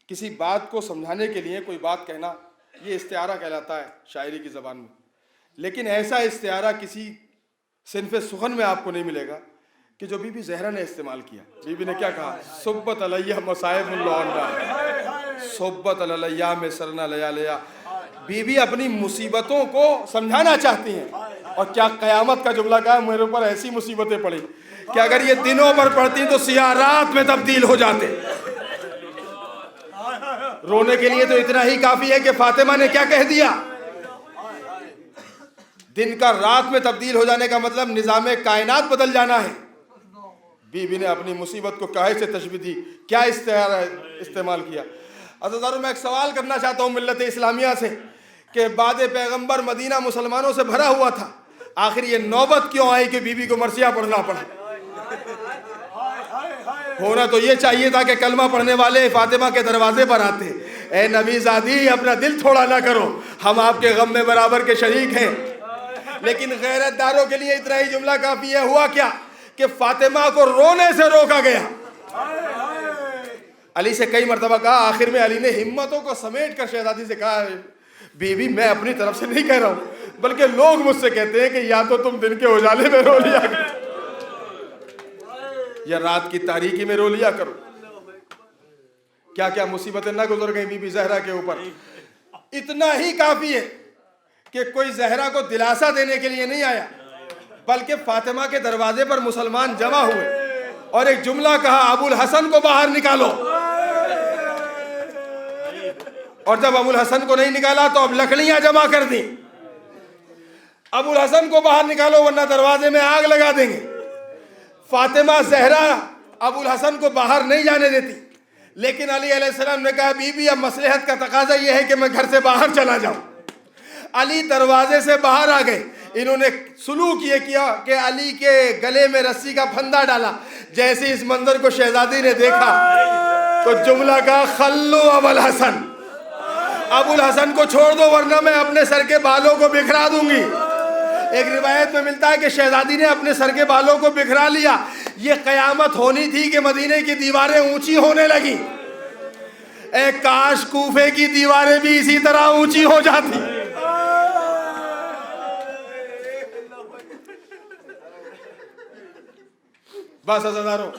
किसी बात को समझाने के लिए कोई बात कहना, ये इस्तिआरा कहलाता है शायरी की ज़बान में। लेकिन ऐसा इस्तिआरा किसी सिन्फ सुखन में आपको नहीं मिलेगा कि जो बीबी ज़हरा ने इस्तेमाल किया। बीबी ने क्या कहा? सुब्बत अलैया मसाइब सुब्बत अलैया में सरना लया लिया। बीबी अपनी मुसीबतों को समझाना चाहती हैं, और क्या क़यामत का जुमला कहा, मेरे ऊपर ऐसी मुसीबतें पड़ी कि अगर ये दिनों पर पड़ती तो सियाह रात में तब्दील हो जाते। रोने के लिए तो इतना ही काफ़ी है कि फातिमा ने क्या कह दिया। दिन का रात में तब्दील हो जाने का मतलब निज़ाम कायनात बदल जाना है। बीबी ने अपनी मुसीबत को काहे से तशबीह दी, क्या इस्तेमाल किया। अज़ीज़ारों, मैं एक सवाल करना चाहता हूँ मिल्लत इस्लामिया से कि बाद पैगंबर मदीना मुसलमानों से भरा हुआ था, आखिर ये नौबत क्यों आई कि बीबी को मरसिया पढ़ना पड़ा? होना तो ये चाहिए था कि कलमा पढ़ने वाले फातिमा के दरवाजे पर आते। ए नबीज़ादी, अपना दिल थोड़ा ना करो, हम आपके गम में बराबर के शरीक हैं। लेकिन गैरतदारों के लिए इतना ही जुमला काफ़ी है। हुआ क्या कि फातिमा को रोने से रोका गया। अली से कई मरतबा कहा, आखिर में अली ने हिम्मतों को समेट कर शहजादी से कहा, बीबी मैं अपनी तरफ से नहीं कह रहा हूँ, बल्कि लोग मुझसे कहते हैं कि या तो तुम दिन के उजाले में रो लिया करो या रात की तारीकी में रो लिया करो। क्या क्या मुसीबतें ना गुजर गई बीबी ज़हरा के ऊपर। इतना ही काफ़ी है कि कोई ज़हरा को दिलासा देने के लिए नहीं आया, बल्कि फातिमा के दरवाजे पर मुसलमान जमा हुए और एक जुमला कहा, अबुल हसन को बाहर निकालो। और जब अबुल हसन को नहीं निकाला तो अब लकड़ियां जमा कर दी। अबुल हसन को बाहर निकालो वरना दरवाजे में आग लगा देंगे। फातिमा ज़हरा अबुल हसन को बाहर नहीं जाने देती, लेकिन अली अलैहिस्सलाम ने कहा, बीबी अब मसलहत का तकाजा यह है कि मैं घर से बाहर चला जाऊं। अली दरवाजे से बाहर आ गए। इन्होंने सुलूक ये किया कि अली के गले में रस्सी का फंदा डाला। जैसे इस मंजर को शहजादी ने देखा तो जुमला का, खल्लू अबुल हसन, अबुल हसन को छोड़ दो वरना मैं अपने सर के बालों को बिखरा दूंगी। एक रिवायत में मिलता है कि शहजादी ने अपने सर के बालों को बिखरा लिया। ये क़यामत होनी थी कि मदीने की दीवारें ऊंची होने लगी। ए काश कूफे की दीवारें भी इसी तरह ऊंची हो जाती। बस अज़ादारों,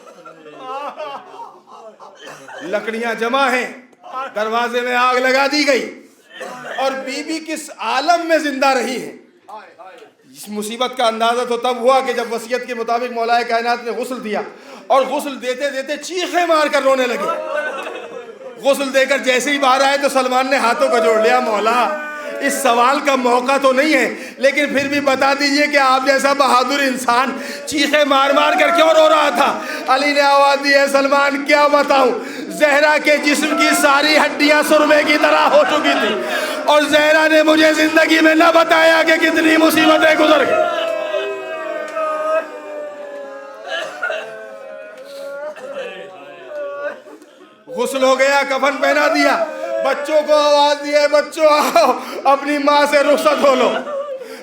लकड़ियां जमा हैं, दरवाजे में आग लगा दी गई और बीबी किस आलम में जिंदा रही है। इस मुसीबत का अंदाजा तो तब हुआ कि जब वसीयत के मुताबिक मौलाए कायनात ने गुस्ल दिया और गुस्ल देते देते चीखें मारकर रोने लगे। गुस्ल देकर जैसे ही बाहर आए तो सलमान ने हाथों को जोड़ लिया, मौला इस सवाल का मौका तो नहीं है, लेकिन फिर भी बता दीजिए कि आप जैसा बहादुर इंसान चीखें मार मार कर क्यों रो रहा था। अली ने आवाज दी, है सलमान क्या बताऊं, जहरा के जिस्म की सारी हड्डियां सुरमे की तरह हो चुकी थी और जहरा ने मुझे जिंदगी में न बताया कि कितनी मुसीबतें गुजर गई। गुस्ल हो गया, कफन पहना दिया, बच्चों को आवाज दिए, बच्चों आओ अपनी माँ से रुखसत हो लो।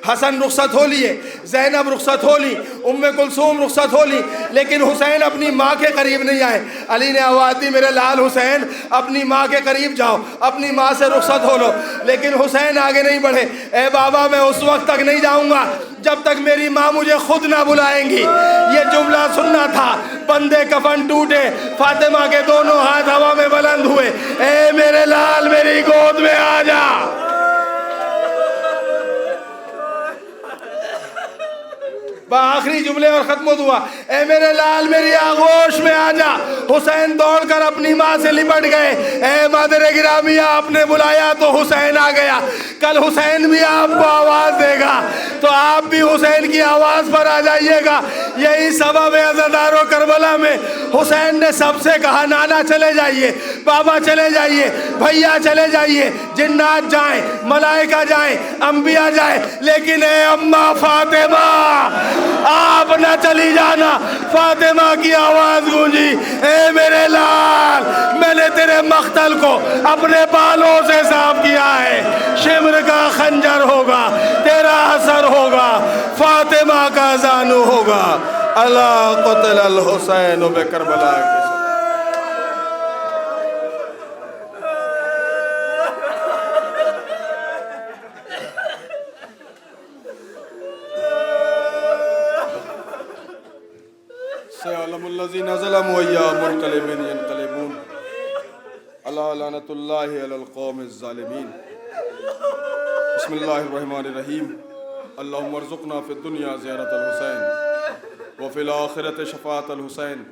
हसन रुखसत हो लिए, ज़ैनब रुखसत हो ली, उम्मे कुलसूम रुखसत हो ली, लेकिन हुसैन अपनी माँ के करीब नहीं आए। अली ने आवाज़ दी, मेरे लाल हुसैन अपनी माँ के करीब जाओ, अपनी माँ से रुखसत हो लो, लेकिन हुसैन आगे नहीं बढ़े। ए बाबा मैं उस वक्त तक नहीं जाऊँगा जब तक मेरी माँ मुझे खुद ना बुलाएंगी। ये जुमला सुनना था, बंदे कफन टूटे, फातिमा के दोनों हाथ हवा में बुलंद हुए, ए मेरे लाल मेरी गोद में आ जा। आखिरी जुमले और खत्म हुआ, ए मेरे लाल मेरी आगोश में आ जा। हुसैन दौड़कर अपनी माँ से लिपट गए, ए मादरे गिरामिया आपने बुलाया तो हुसैन आ गया, कल हुसैन भी आपको आवाज देगा तो आप भी हुसैन की आवाज पर आ जाइएगा। यही सबब है अज़ादारों, करबला में हुसैन ने सबसे कहा नाना चले जाइए, बाबा चले जाइए, भैया चले जाइए, जिन्नात जाएं, मलाइका जाएं, अंबिया जाएं, लेकिन ए अम्मा फातिमा आप न चली जाना। फातिमा की आवाज गूंजी, ए मेरे लाल मैंने तेरे मख्तल को अपने बालों से साफ किया है, शिमर का खंजर होगा, तेरा असर होगा, फातिमा का जानू होगा। अला क़ुतिल अल हुसैन बे करबला के बिस्मिल्लाहिर्रहमानिर्रहीम। अल्लाहुम्मा अर्ज़ुक़ना फ़िद्दुनिया ज़ियारतल हुसैन व फ़िल आख़िरति शफ़ाअतल हुसैन।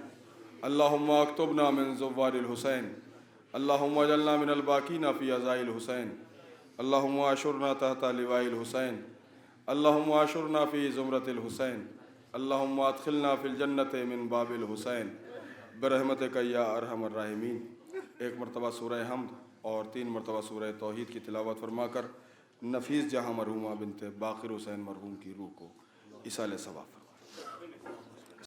अल्लाहुम्मा अक्तुबना मिन ज़ुव्वारिल हुसैन। अल्लाहुम्मा अजअलना मिनल बाक़ीना फ़ी अज़ाइल हुसैन। अल्लाहुम्मा अशुरना तहता लिवाइल हुसैन। अल्लाहुम्मा अशुरना फ़ी ज़ुमरतिल हुसैन। अल्लाहुम्मा अदखिलना फ़िल जन्नति मिन बाबिल हुसैन बिरहमतिका या अरहमर राहिमीन। एक मरतबा सूरह हम्द और 3 मरतबा सूरह तौहीद की तिलावत फरमाकर नफीस जहाँ मरहूमा बिनते बाक़िर हुसैन मरहूम की रूह को इसाले सवाब।